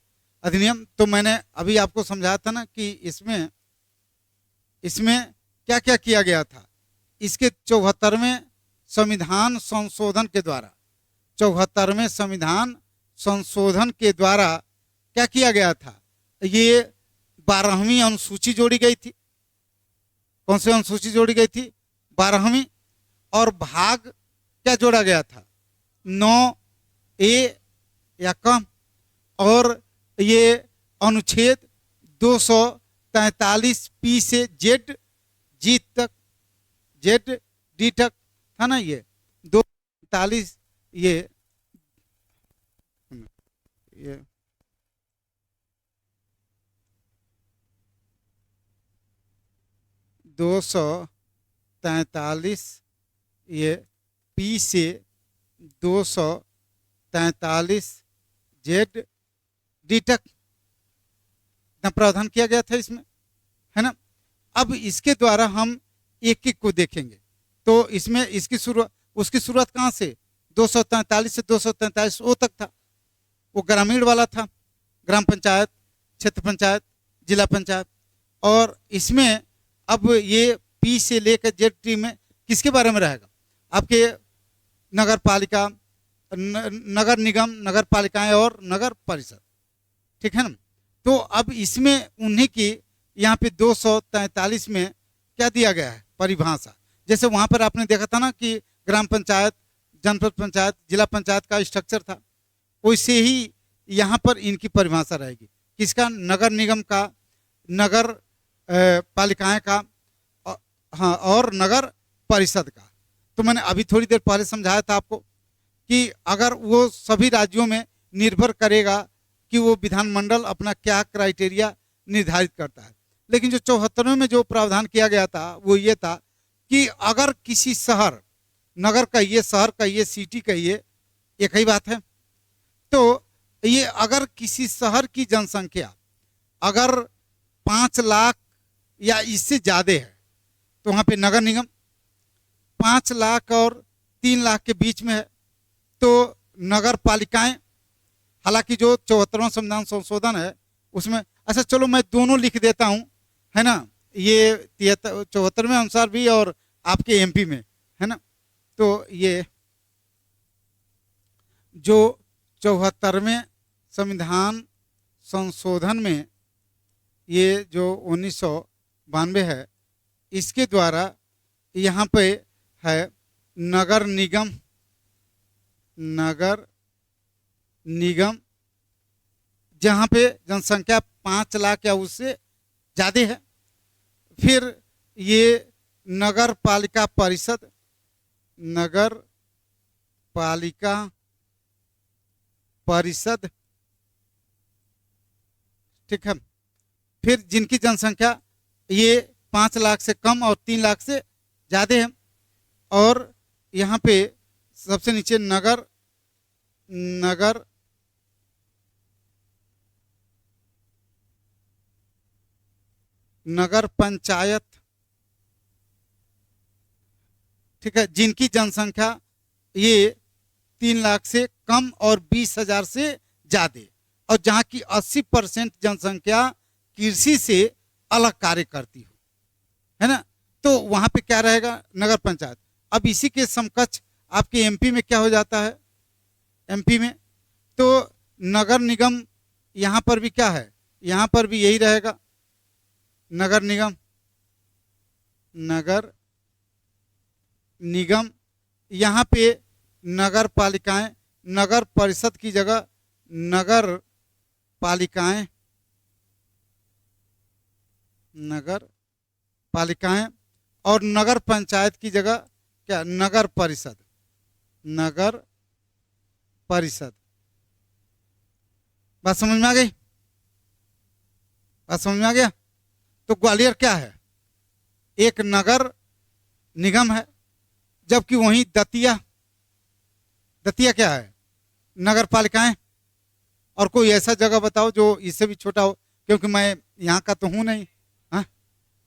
अधिनियम। तो मैंने अभी आपको समझाया था ना कि इसमें क्या क्या किया गया था। इसके 74वें संविधान संशोधन के द्वारा, 74वें संविधान संशोधन के द्वारा क्या किया गया था, ये 12वीं अनुसूची जोड़ी गई थी। कौन सी अनुसूची जोड़ी गई थी? 12वीं। और भाग क्या जोड़ा गया था? 9A या कम। और ये अनुच्छेद 243P से Z D तक था ना, ये 243, ये 243, ये पी से 243 जेड डी तक इतना प्रावधान किया गया था इसमें, है ना। अब इसके द्वारा हम एक एक को देखेंगे। तो इसमें इसकी शुरुआत, उसकी शुरुआत कहाँ से, 243 से 243 ओ तक था। वो ग्रामीण वाला था, ग्राम पंचायत, क्षेत्र पंचायत, जिला पंचायत। और इसमें अब ये पी से लेकर जेड टी में किसके बारे में रहेगा, आपके नगर पालिका, नगर निगम, नगर पालिकाएं और नगर परिषद, ठीक है ना। तो अब इसमें उन्हीं की यहाँ पे 243 में क्या दिया गया है, परिभाषा। जैसे वहां पर आपने देखा था ना कि ग्राम पंचायत, जनपद पंचायत, जिला पंचायत का स्ट्रक्चर था, वैसे ही यहाँ पर इनकी परिभाषा रहेगी। किसका, नगर निगम का, नगर पालिकाएं का, हाँ, और नगर परिषद का। तो मैंने अभी थोड़ी देर पहले समझाया था आपको कि अगर वो सभी राज्यों में निर्भर करेगा कि वो विधानमंडल अपना क्या क्राइटेरिया निर्धारित करता है। लेकिन जो 74वें में जो प्रावधान किया गया था वो ये था कि अगर किसी शहर, नगर कहिए, शहर कहिए, सिटी कहिए, एक ही बात है, तो ये अगर किसी शहर की जनसंख्या अगर 5 लाख या इससे ज़्यादा है तो वहाँ पे नगर निगम, 5 लाख और 3 लाख के बीच में है तो नगर पालिकाएं। हालांकि जो 74वां संविधान संशोधन है उसमें, अच्छा चलो मैं दोनों लिख देता हूँ, है ना, ये 74वें अनुसार भी और आपके एमपी में, है ना। तो ये जो 74वें संविधान संशोधन में ये जो 1992 है, इसके द्वारा यहाँ पे है नगर निगम, नगर निगम जहाँ पे जनसंख्या 5 लाख या उससे ज़्यादा है। फिर ये नगर पालिका परिषद, नगर पालिका परिषद, ठीक है। फिर जिनकी जनसंख्या ये 5 लाख से कम और 3 लाख से ज़्यादा है। और यहाँ पे सबसे नीचे नगर, नगर नगर पंचायत, ठीक है, जिनकी जनसंख्या ये 3 लाख से कम और 20,000 से ज़्यादा, और जहाँ की 80% जनसंख्या कृषि से अलग कार्य करती हो, है ना। तो वहाँ पे क्या रहेगा, नगर पंचायत। अब इसी के समकक्ष आपके एमपी में क्या हो जाता है, एमपी में तो नगर निगम, यहाँ पर भी क्या है, यहाँ पर भी यही रहेगा, नगर निगम, नगर निगम। यहाँ पे नगर पालिकाएं, नगर परिषद की जगह नगर पालिकाएं, नगर पालिकाएं, और नगर पंचायत की जगह क्या, नगर परिषद, नगर परिषद। बात समझ में आ गई, बात समझ में आ गया। तो ग्वालियर क्या है, एक नगर निगम है, जबकि वहीं दतिया, दतिया क्या है, नगर पालिकाएं। और कोई ऐसा जगह बताओ जो इससे भी छोटा हो, क्योंकि मैं यहाँ का तो हूँ नहीं। हाँ,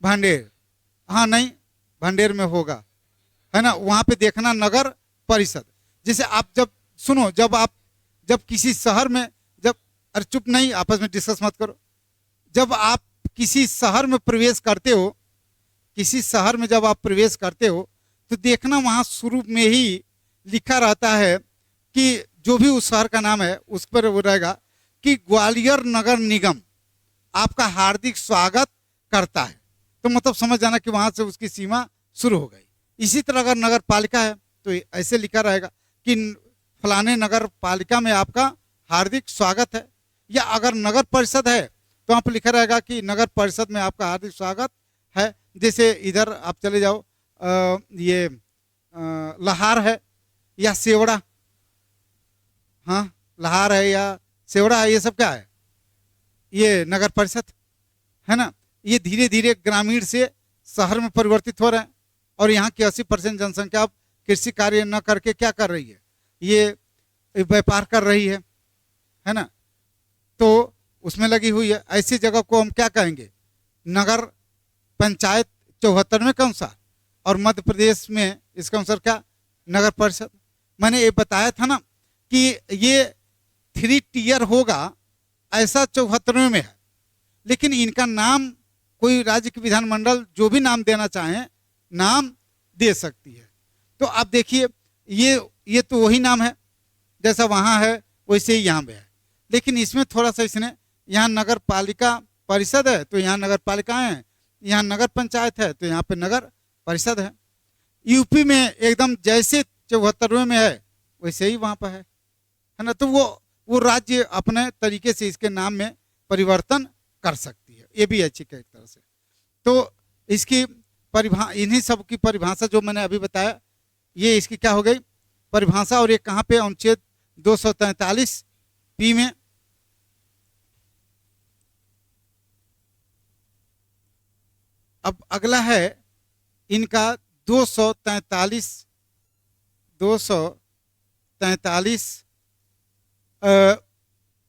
भांडेर, हाँ नहीं, भांडेर में होगा, है ना, वहाँ पे देखना नगर परिषद। जैसे आप जब सुनो, जब किसी शहर में, जब, अरे चुप नहीं, आपस में डिस्कस मत करो। जब आप किसी शहर में प्रवेश करते हो, किसी शहर में जब आप प्रवेश करते हो तो देखना वहाँ शुरू में ही लिखा रहता है कि जो भी उस शहर का नाम है उस पर वो रहेगा कि ग्वालियर नगर निगम आपका हार्दिक स्वागत करता है। तो मतलब समझ जाना कि वहाँ से उसकी सीमा शुरू हो गई। इसी तरह अगर नगर पालिका है तो ऐसे लिखा रहेगा कि फलाने नगर पालिका में आपका हार्दिक स्वागत है। या अगर नगर परिषद है तो वहाँ पर लिखा रहेगा कि नगर परिषद में आपका हार्दिक स्वागत है। जैसे इधर आप चले जाओ, ये लहार है या सेवड़ा, हाँ लहार है या सेवड़ा है, ये सब क्या है, ये नगर परिषद है ना। ये धीरे धीरे ग्रामीण से शहर में परिवर्तित हो रहे हैं और यहाँ की 80% जनसंख्या अब कृषि कार्य न करके क्या कर रही है, ये व्यापार कर रही है ना, तो उसमें लगी हुई है। ऐसी जगह को हम क्या कहेंगे, नगर पंचायत 74वें के अनुसार, और मध्य प्रदेश में इसके अनुसार क्या, नगर परिषद। मैंने ये बताया था ना कि ये 3 टियर होगा, ऐसा 74वें में है, लेकिन इनका नाम कोई राज्य की विधानमंडल जो भी नाम देना चाहे नाम दे सकती है। तो आप देखिए ये तो वही नाम है जैसा वहाँ है वैसे ही यहाँ पे है, लेकिन इसमें थोड़ा सा इसने, यहाँ नगर पालिका परिषद है तो यहाँ नगर पालिकाएं हैं, यहाँ नगर पंचायत है तो यहाँ पे नगर परिषद है। यूपी में एकदम जैसे 74वें में है वैसे ही वहाँ पर है ना, तो वो राज्य अपने तरीके से इसके नाम में परिवर्तन कर सकती है, ये भी अच्छी एक तरह से। तो इसकी इन्हीं सब की परिभाषा जो मैंने अभी बताया, ये इसकी क्या हो गई परिभाषा, और ये कहाँ पे, अनुच्छेद 243 पी में। अब अगला है इनका 243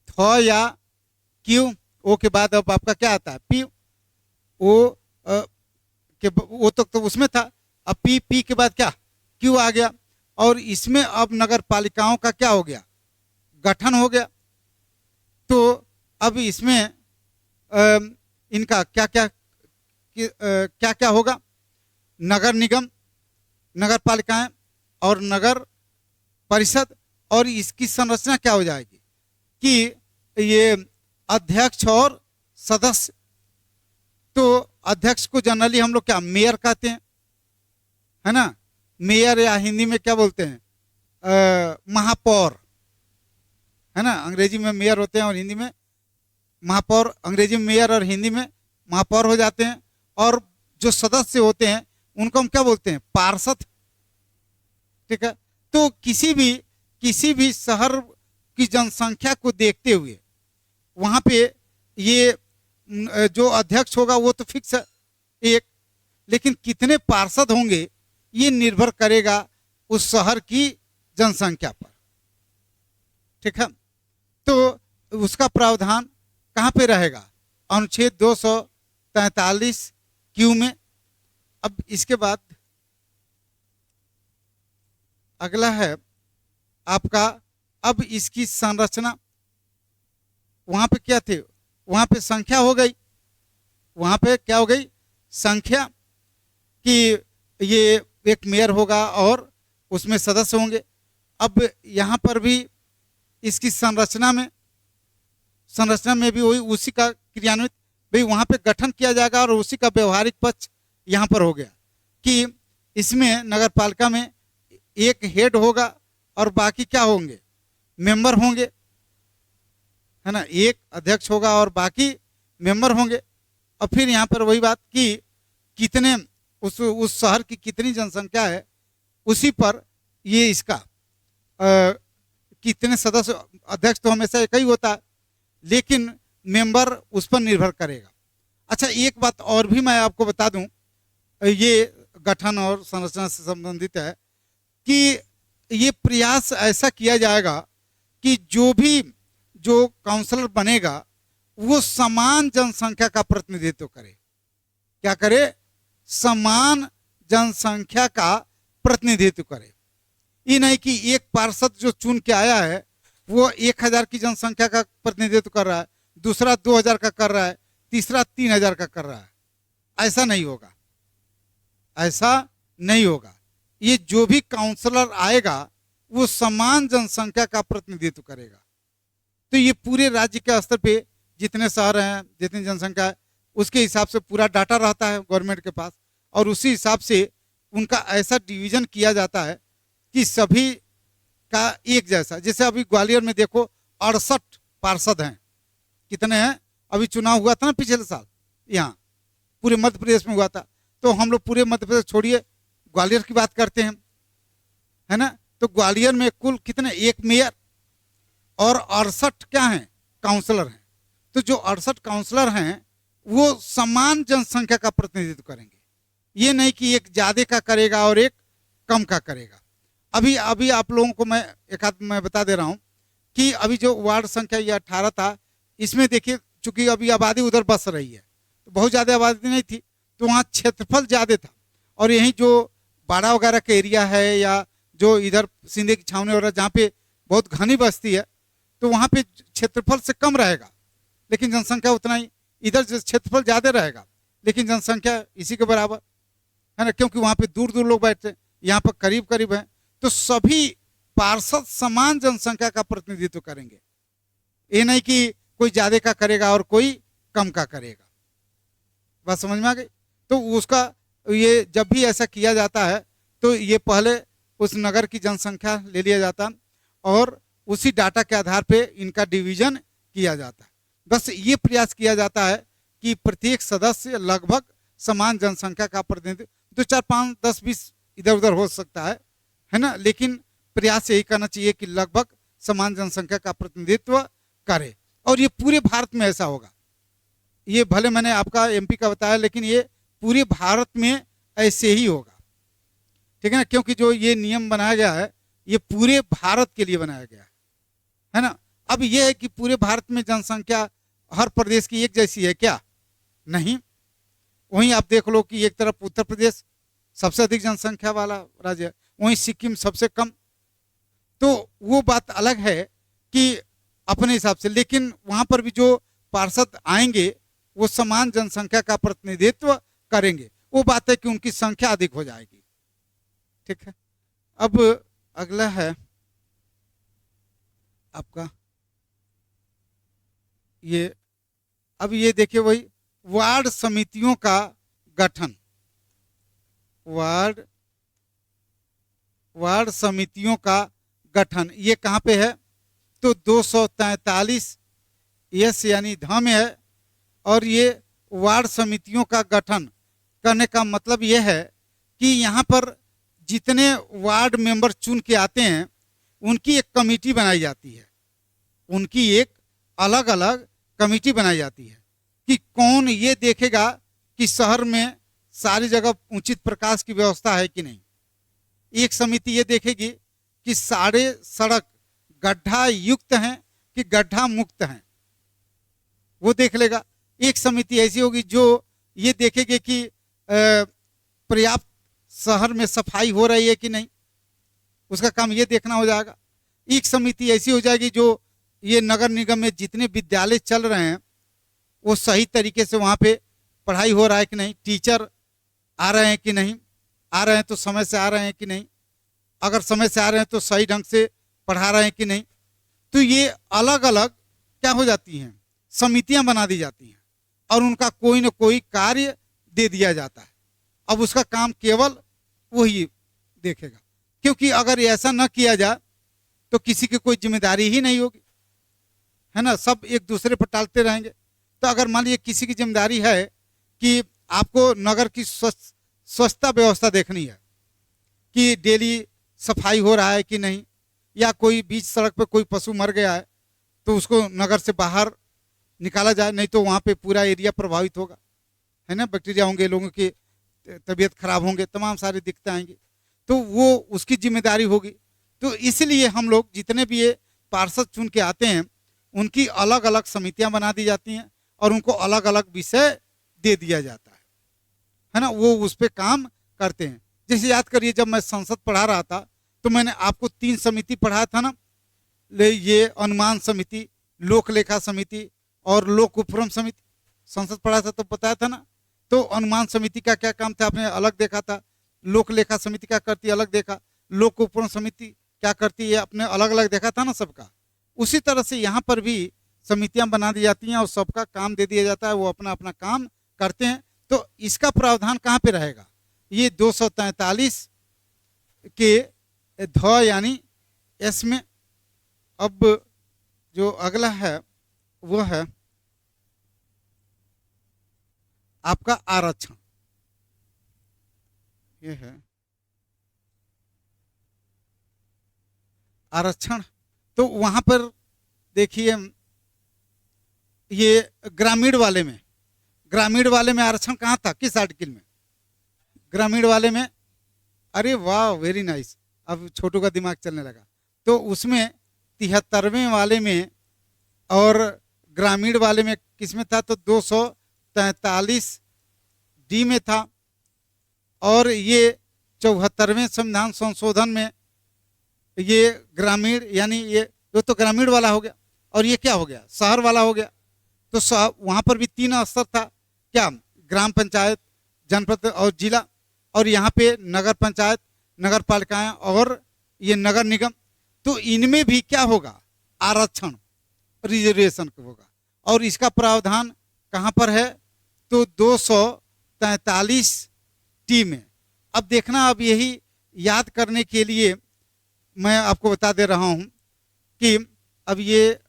थ या क्यू, ओ के बाद अब आपका क्या आता है, पी। ओ वो तो उसमें था, अब पी के बाद क्या, क्यू आ गया, और इसमें अब नगर पालिकाओं का क्या हो गया, गठन हो गया। तो अब इसमें इनका क्या क्या होगा, नगर निगम, नगर पालिकाएं और नगर परिषद, और इसकी संरचना क्या हो जाएगी कि ये अध्यक्ष और सदस्य। तो अध्यक्ष को जनरली हम लोग क्या मेयर कहते हैं, है ना, मेयर, या हिंदी में क्या बोलते हैं, महापौर, है ना, अंग्रेजी में मेयर होते हैं और हिंदी में महापौर, अंग्रेजी में मेयर और हिंदी में महापौर हो जाते हैं। और जो सदस्य होते हैं उनको हम क्या बोलते हैं, पार्षद, ठीक है। तो किसी भी शहर की जनसंख्या को देखते हुए वहाँ पे ये जो अध्यक्ष होगा वो तो फिक्स है एक, लेकिन कितने पार्षद होंगे ये निर्भर करेगा उस शहर की जनसंख्या पर, ठीक है। तो उसका प्रावधान कहाँ पे रहेगा, अनुच्छेद 243 क्यू में। अब इसके बाद अगला है आपका, अब इसकी संरचना, वहां पे क्या थे, वहां पे संख्या हो गई, वहां पे क्या हो गई, संख्या, कि ये एक मेयर होगा और उसमें सदस्य होंगे। अब यहाँ पर भी इसकी संरचना में भी वही उसी का क्रियान्वित, भाई वहाँ पे गठन किया जाएगा और उसी का व्यवहारिक पक्ष यहाँ पर हो गया कि इसमें नगर पालिका में एक हेड होगा और बाकी क्या होंगे, मेंबर होंगे, है ना, एक अध्यक्ष होगा और बाकी मेंबर होंगे। और फिर यहाँ पर वही बात कि कितने उस शहर की कितनी जनसंख्या है उसी पर ये इसका कितने सदस्य, अध्यक्ष तो हमेशा एक ही होता है लेकिन मेंबर उस पर निर्भर करेगा। अच्छा, एक बात और भी मैं आपको बता दूं, ये गठन और संरचना से संबंधित है कि ये प्रयास ऐसा किया जाएगा कि जो काउंसलर बनेगा वो समान जनसंख्या का प्रतिनिधित्व करे। क्या करे, समान जनसंख्या का प्रतिनिधित्व करे। ये नहीं कि एक पार्षद जो चुन के आया है वो 1000 की जनसंख्या का प्रतिनिधित्व कर रहा है, दूसरा 2000 का कर रहा है, तीसरा 3000 का कर रहा है। ऐसा नहीं होगा, ऐसा नहीं होगा। ये जो भी काउंसलर आएगा वो समान जनसंख्या का प्रतिनिधित्व करेगा। तो ये पूरे राज्य के स्तर पे जितने शहर हैं, जितनी जनसंख्या है, उसके हिसाब से पूरा डाटा रहता है गवर्नमेंट के पास, और उसी हिसाब से उनका ऐसा डिवीजन किया जाता है कि सभी का एक जैसा। जैसे अभी ग्वालियर में देखो 68 पार्षद हैं, कितने हैं, अभी चुनाव हुआ था ना पिछले साल, यहाँ पूरे मध्य प्रदेश में हुआ था। तो हम लोग पूरे मध्य प्रदेश छोड़िए, ग्वालियर की बात करते हैं, है ना। तो ग्वालियर में कुल कितने, एक मेयर और 68 क्या हैं, काउंसलर हैं। तो जो 68 काउंसलर हैं वो समान जनसंख्या का प्रतिनिधित्व करेंगे। ये नहीं कि एक ज़्यादा का करेगा और एक कम का करेगा। अभी अभी आप लोगों को मैं एक आध मैं बता दे रहा हूँ कि अभी जो वार्ड संख्या ये 18 था, इसमें देखिए चूंकि अभी आबादी उधर बस रही है, तो बहुत ज़्यादा आबादी नहीं थी, तो वहाँ क्षेत्रफल ज़्यादा था। और यहीं जो बाड़ा वगैरह का एरिया है या जो इधर सिंधे की छावनी वगैरह जहाँ पे बहुत घनी बस्ती है, तो वहाँ पे क्षेत्रफल से कम रहेगा लेकिन जनसंख्या उतना ही, इधर क्षेत्रफल ज़्यादा रहेगा लेकिन जनसंख्या इसी के बराबर है ना, क्योंकि वहाँ पे दूर दूर लोग बैठते हैं, यहाँ पर करीब करीब है। तो सभी पार्षद समान जनसंख्या का प्रतिनिधित्व करेंगे, ये नहीं कि कोई ज़्यादा का करेगा और कोई कम का करेगा। बात समझ में आ गई? तो उसका ये जब भी ऐसा किया जाता है तो ये पहले उस नगर की जनसंख्या ले लिया जाता और उसी डाटा के आधार पे इनका डिवीजन किया जाता है। बस ये प्रयास किया जाता है कि प्रत्येक सदस्य लगभग समान जनसंख्या का प्रतिनिधित्व, 2 4 5 10 20 इधर उधर हो सकता है ना, लेकिन प्रयास यही करना चाहिए कि लगभग समान जनसंख्या का प्रतिनिधित्व करे। और ये पूरे भारत में ऐसा होगा। ये भले मैंने आपका एमपी का बताया लेकिन ये पूरे भारत में ऐसे ही होगा, ठीक है ना, क्योंकि जो ये नियम बनाया गया है ये पूरे भारत के लिए बनाया गया है ना। अब ये है कि पूरे भारत में जनसंख्या हर प्रदेश की एक जैसी है क्या? नहीं। वहीं आप देख लो कि एक तरफ उत्तर प्रदेश सबसे अधिक जनसंख्या वाला राज्य है, वहीं सिक्किम सबसे कम, तो वो बात अलग है कि अपने हिसाब से, लेकिन वहां पर भी जो पार्षद आएंगे वो समान जनसंख्या का प्रतिनिधित्व करेंगे। वो बात है कि उनकी संख्या अधिक हो जाएगी, ठीक है। अब अगला है आपका ये, अब ये देखिए वही वार्ड समितियों का गठन, वार्ड समितियों का गठन ये कहाँ पे है? तो 243 यस यानी ध में है। और ये वार्ड समितियों का गठन करने का मतलब ये है कि यहाँ पर जितने वार्ड मेंबर चुन के आते हैं उनकी एक कमेटी बनाई जाती है, उनकी एक अलग अलग कमेटी बनाई जाती है कि कौन ये देखेगा कि शहर में सारी जगह उचित प्रकाश की व्यवस्था है कि नहीं। एक समिति ये देखेगी कि सारे सड़क गड्ढा युक्त हैं कि गड्ढा मुक्त हैं, वो देख लेगा। एक समिति ऐसी होगी जो ये देखेगी कि पर्याप्त शहर में सफाई हो रही है कि नहीं, उसका काम ये देखना हो जाएगा। एक समिति ऐसी हो जाएगी जो ये नगर निगम में जितने विद्यालय चल रहे हैं वो सही तरीके से वहाँ पे पढ़ाई हो रहा है कि नहीं, टीचर आ रहे हैं कि नहीं, आ रहे हैं तो समय से आ रहे हैं कि नहीं, अगर समय से आ रहे हैं तो सही ढंग से पढ़ा रहे हैं कि नहीं। तो ये अलग अलग क्या हो जाती हैं, समितियां बना दी जाती हैं और उनका कोई ना कोई कार्य दे दिया जाता है। अब उसका काम केवल वही देखेगा, क्योंकि अगर ऐसा न किया जाए तो किसी की कोई जिम्मेदारी ही नहीं होगी, है ना, सब एक दूसरे पर टालते रहेंगे। तो अगर मान लीजिए किसी की जिम्मेदारी है कि आपको नगर की स्वच्छता व्यवस्था देखनी है कि डेली सफाई हो रहा है कि नहीं, या कोई बीच सड़क पर कोई पशु मर गया है तो उसको नगर से बाहर निकाला जाए, नहीं तो वहाँ पे पूरा एरिया प्रभावित होगा, है ना, बैक्टीरिया होंगे, लोगों की तबीयत खराब होंगे, तमाम सारी दिक्कतें आएंगी, तो वो उसकी जिम्मेदारी होगी। तो इसलिए हम लोग जितने भी ये पार्षद चुन के आते हैं उनकी अलग अलग समितियां बना दी जाती हैं और उनको अलग अलग विषय दे दिया जाता है ना, वो उस पर काम करते हैं। जैसे याद करिए जब मैं संसद पढ़ा रहा था तो मैंने आपको 3 समिति पढ़ाया था ना, ये अनुमान समिति, लोक लेखा समिति और लोक उपक्रम समिति। संसद पढ़ा था तो बताया था ना। तो अनुमान समिति का क्या काम था आपने अलग देखा था, लोक लेखा समिति क्या करती है अलग देखा, लोक उपक्रम समिति क्या करती है अपने अलग अलग देखा था ना सबका। उसी तरह से यहाँ पर भी समितियां बना दी जाती हैं और सबका काम दे दिया जाता है, वो अपना अपना काम करते हैं। तो इसका प्रावधान कहाँ पे रहेगा? ये 243 के ध यानी एस में। अब जो अगला है वो है आपका आरक्षण। ये है आरक्षण। तो वहां पर देखिए ये ग्रामीण वाले में आरक्षण कहाँ था, किस आर्टिकल में? ग्रामीण वाले में, अरे वाह वेरी नाइस, अब छोटू का दिमाग चलने लगा। तो उसमें 73वें वाले में और ग्रामीण वाले में किस में था, तो 243 डी में था। और ये 74वें संविधान संशोधन में ये ग्रामीण, यानी ये तो ग्रामीण वाला हो गया, और ये क्या हो गया, शहर वाला हो गया। तो वहाँ पर भी 3 स्तर था, क्या, ग्राम पंचायत, जनपद और जिला, और यहाँ पे नगर पंचायत, नगर पालिकाएं और ये नगर निगम। तो इनमें भी क्या होगा, आरक्षण, रिजर्वेशन होगा। और इसका प्रावधान कहाँ पर है, तो 243 टी में। अब देखना, अब यही याद करने के लिए मैं आपको बता दे रहा हूँ कि अब ये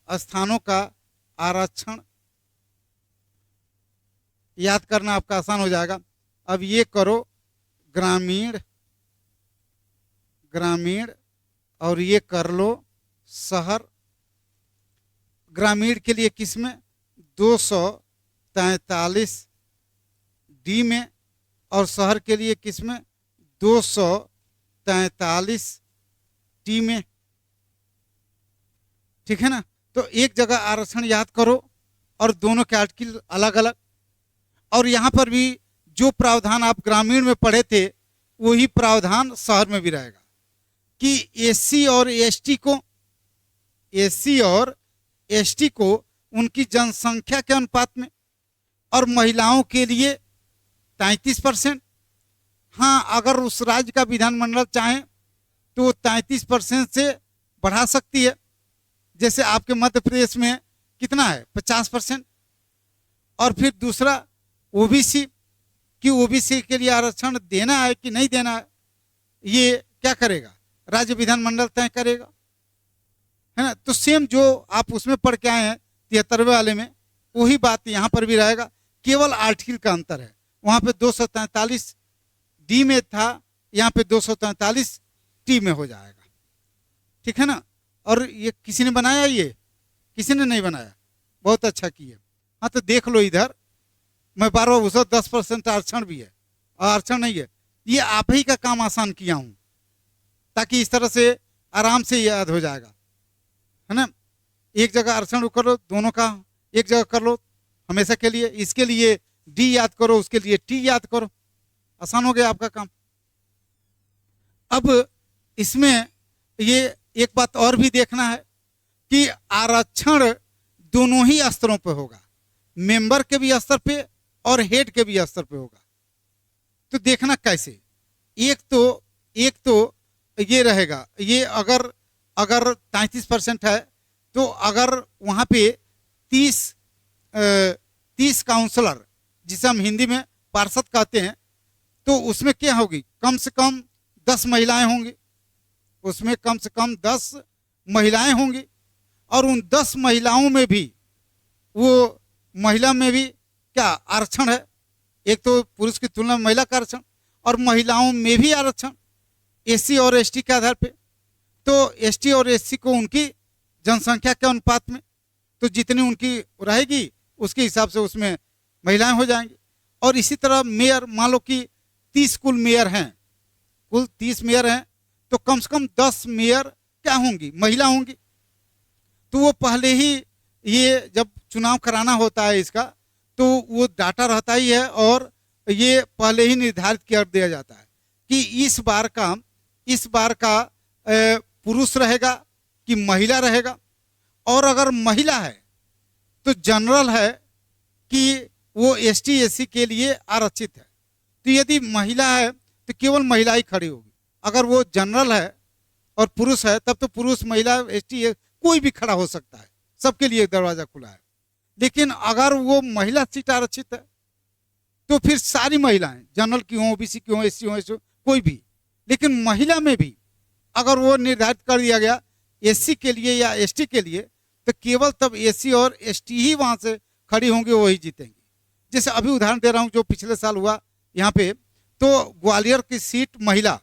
स्थानों का आरक्षण याद करना आपका आसान हो जाएगा। अब ये करो ग्रामीण, ग्रामीण, और ये कर लो शहर। ग्रामीण के लिए किसमें, 243 डी में, और शहर के लिए किसमें, 243 टी में। ठीक है ना। तो एक जगह आरक्षण याद करो और दोनों के आर्टिकल अलग अलग। और यहाँ पर भी जो प्रावधान आप ग्रामीण में पढ़े थे वही प्रावधान शहर में भी रहेगा कि एससी और एसटी को, एससी और एसटी को उनकी जनसंख्या के अनुपात में, और महिलाओं के लिए 33%। हाँ, अगर उस राज्य का विधानमंडल चाहे तो 33% से बढ़ा सकती है। जैसे आपके मध्य प्रदेश में कितना है, 50%। और फिर दूसरा ओबीसी, कि ओबीसी के लिए आरक्षण देना है कि नहीं देना है, ये क्या करेगा, राज्य विधानमंडल तय करेगा, है ना। तो सेम जो आप उसमें पढ़ के आए हैं 73वें वाले में, वही बात यहाँ पर भी रहेगा, केवल आर्टिकल का अंतर है। वहाँ पे 243 डी में था, यहाँ पे 243 टी में हो जाएगा। ठीक है ना। और ये किसी ने बनाया, ये किसी ने नहीं बनाया, बहुत अच्छा किए। हाँ, तो देख लो इधर, मैं बार बार उसका 10% आरक्षण भी है, आरक्षण नहीं है, ये आप ही का काम आसान किया हूँ, ताकि इस तरह से आराम से याद हो जाएगा, है ना। एक जगह आरक्षण कर लो, दोनों का एक जगह कर लो हमेशा के लिए। इसके लिए डी याद करो, उसके लिए टी याद करो, आसान हो गया आपका काम। अब इसमें ये एक बात और भी देखना है कि आरक्षण दोनों ही स्तरों पर होगा, मेंबर के भी स्तर पे और हेड के भी स्तर पे होगा। तो देखना कैसे, एक तो ये रहेगा, ये अगर 33% है, तो अगर वहाँ पे 30 काउंसलर, जिसे हम हिंदी में पार्षद कहते हैं, तो उसमें क्या होगी, कम से कम 10 महिलाएं होंगी, उसमें कम से कम 10 महिलाएं होंगी। और उन 10 महिलाओं में भी, वो महिला में भी क्या आरक्षण है, एक तो पुरुष की तुलना में महिला का आरक्षण, और महिलाओं में भी आरक्षण एससी और एसटी के आधार पे। तो एसटी और एससी को उनकी जनसंख्या के अनुपात में, तो जितनी उनकी रहेगी उसके हिसाब से उसमें महिलाएं हो जाएंगी। और इसी तरह मेयर, मान लो कि 30 कुल मेयर हैं, कुल 30 मेयर हैं, तो कम से कम 10 मेयर क्या होंगी, महिला होंगी। तो वो पहले ही, ये जब चुनाव कराना होता है इसका, तो वो डाटा रहता ही है, और ये पहले ही निर्धारित कर दिया जाता है कि इस बार का पुरुष रहेगा कि महिला रहेगा। और अगर महिला है तो जनरल है कि वो एसटी एससी के लिए आरक्षित है। तो यदि महिला है तो केवल महिला ही खड़ी होगी। अगर वो जनरल है और पुरुष है, तब तो पुरुष, महिला, एसटी कोई भी खड़ा हो सकता है, सबके लिए दरवाजा खुला है। लेकिन अगर वो महिला सीट आरक्षित है तो फिर सारी महिलाएं, जनरल की हों, ओबीसी की हों, एससी हों, कोई भी। लेकिन महिला में भी अगर वो निर्धारित कर दिया गया एससी के लिए या एसटी के लिए, तो केवल तब एससी और एसटी ही वहां से खड़ी होंगे, वही जीतेंगे। जैसे अभी उदाहरण दे रहा हूं, जो पिछले साल हुआ यहाँ पे, तो ग्वालियर की सीट महिला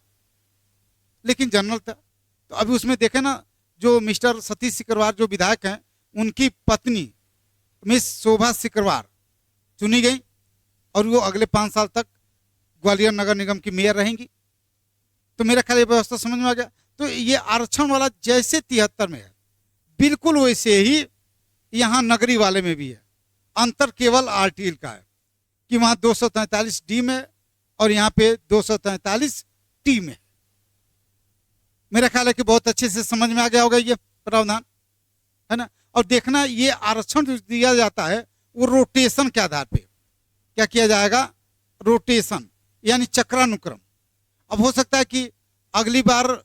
लेकिन जनरल था। तो अभी उसमें देखे ना, जो मिस्टर सतीश सिकरवार जो विधायक हैं, उनकी पत्नी मिस शोभा सिकरवार चुनी गई, और वो अगले 5 साल तक ग्वालियर नगर निगम की मेयर रहेंगी। तो मेरा ख्याल ये व्यवस्था समझ में आ गया। तो ये आरक्षण वाला जैसे 73 में है बिल्कुल वैसे ही यहाँ नगरी वाले में भी है। अंतर केवल आरटीएल का है कि वहां 243 डी में और यहाँ पे 243 टी में। मेरा ख्याल है कि बहुत अच्छे से समझ में आ गया होगा ये प्रावधान, है ना। और देखना ये आरक्षण जो दिया जाता है वो रोटेशन के आधार पे क्या किया जाएगा, रोटेशन यानी चक्रानुक्रम। अब हो सकता है कि अगली बार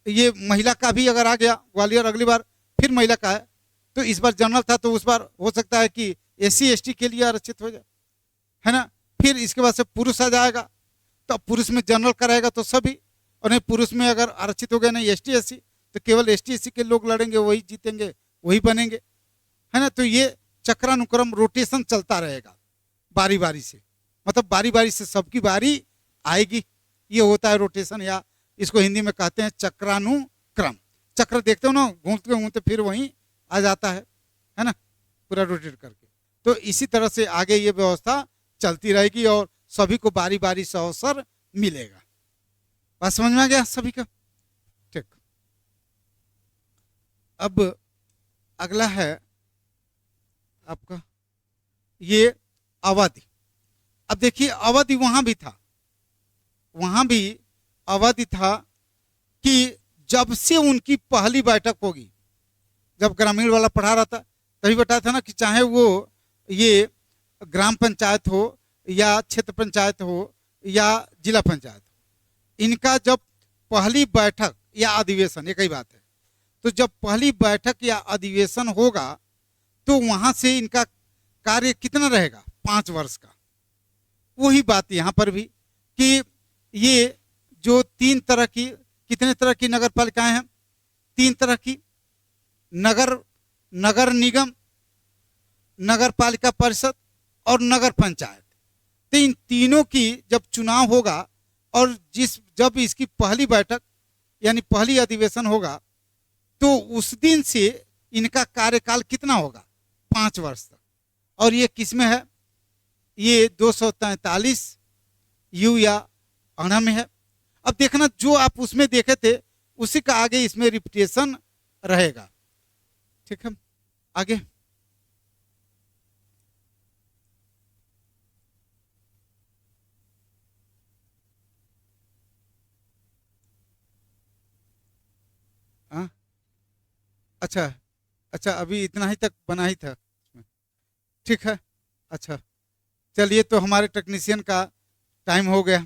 ये महिला का भी अगर आ गया ग्वालियर, अगली बार फिर महिला का है, तो इस बार जनरल था तो उस बार हो सकता है कि एससी एसटी के लिए आरक्षित हो जाए, है ना। फिर इसके बाद से पुरुष आ जाएगा तो पुरुष में जनरल का रहेगा तो सभी, और नहीं पुरुष में अगर आरक्षित हो गया नहीं एसटी एससी तो केवल एसटी एससी के लोग लड़ेंगे, वही जीतेंगे, वही बनेंगे, है ना। तो ये चक्रानुक्रम रोटेशन चलता रहेगा बारी बारी से, मतलब बारी बारी से सबकी बारी आएगी। ये होता है रोटेशन, या इसको हिंदी में कहते हैं चक्रानुक्रम। चक्र देखते हो ना, घूमते घूमते फिर वहीं आ जाता है ना, पूरा रोटेट करके। तो इसी तरह से आगे ये व्यवस्था चलती रहेगी और सभी को बारी बारी से अवसर मिलेगा। बात समझ में आ गया सभी का? ठीक। अब अगला है आपका ये अवधि। अब देखिए अवधि वहां भी था, वहां भी अवधि था कि जब से उनकी पहली बैठक होगी, जब ग्रामीण वाला पढ़ा रहा था तभी बताया था ना कि चाहे वो ये ग्राम पंचायत हो या क्षेत्र पंचायत हो या जिला पंचायत हो, इनका जब पहली बैठक या अधिवेशन एक ही बात है, तो जब पहली बैठक या अधिवेशन होगा तो वहां से इनका कार्य कितना रहेगा, 5 वर्ष का। वही बात यहाँ पर भी कि ये जो 3 तरह की, कितने तरह की नगर पालिकाएं हैं, 3 तरह की, नगर निगम, नगर पालिका परिषद और नगर पंचायत। तो इन तीनों की जब चुनाव होगा और जब इसकी पहली बैठक यानी पहली अधिवेशन होगा तो उस दिन से इनका कार्यकाल कितना होगा, 5 वर्ष तक। और ये किसमें है, ये 243 यू या अणा में है। अब देखना जो आप उसमें देखे थे उसी का आगे इसमें रिपीटेशन रहेगा, ठीक है। आगे हाँ अच्छा अच्छा, अभी इतना ही तक बना ही था, ठीक है। अच्छा चलिए, तो हमारे टेक्नीशियन का टाइम हो गया,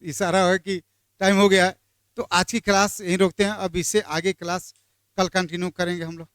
इशारा है कि टाइम हो गया है, तो आज की क्लास यहीं रोकते हैं। अब इससे आगे क्लास कल कंटिन्यू करेंगे हम लोग।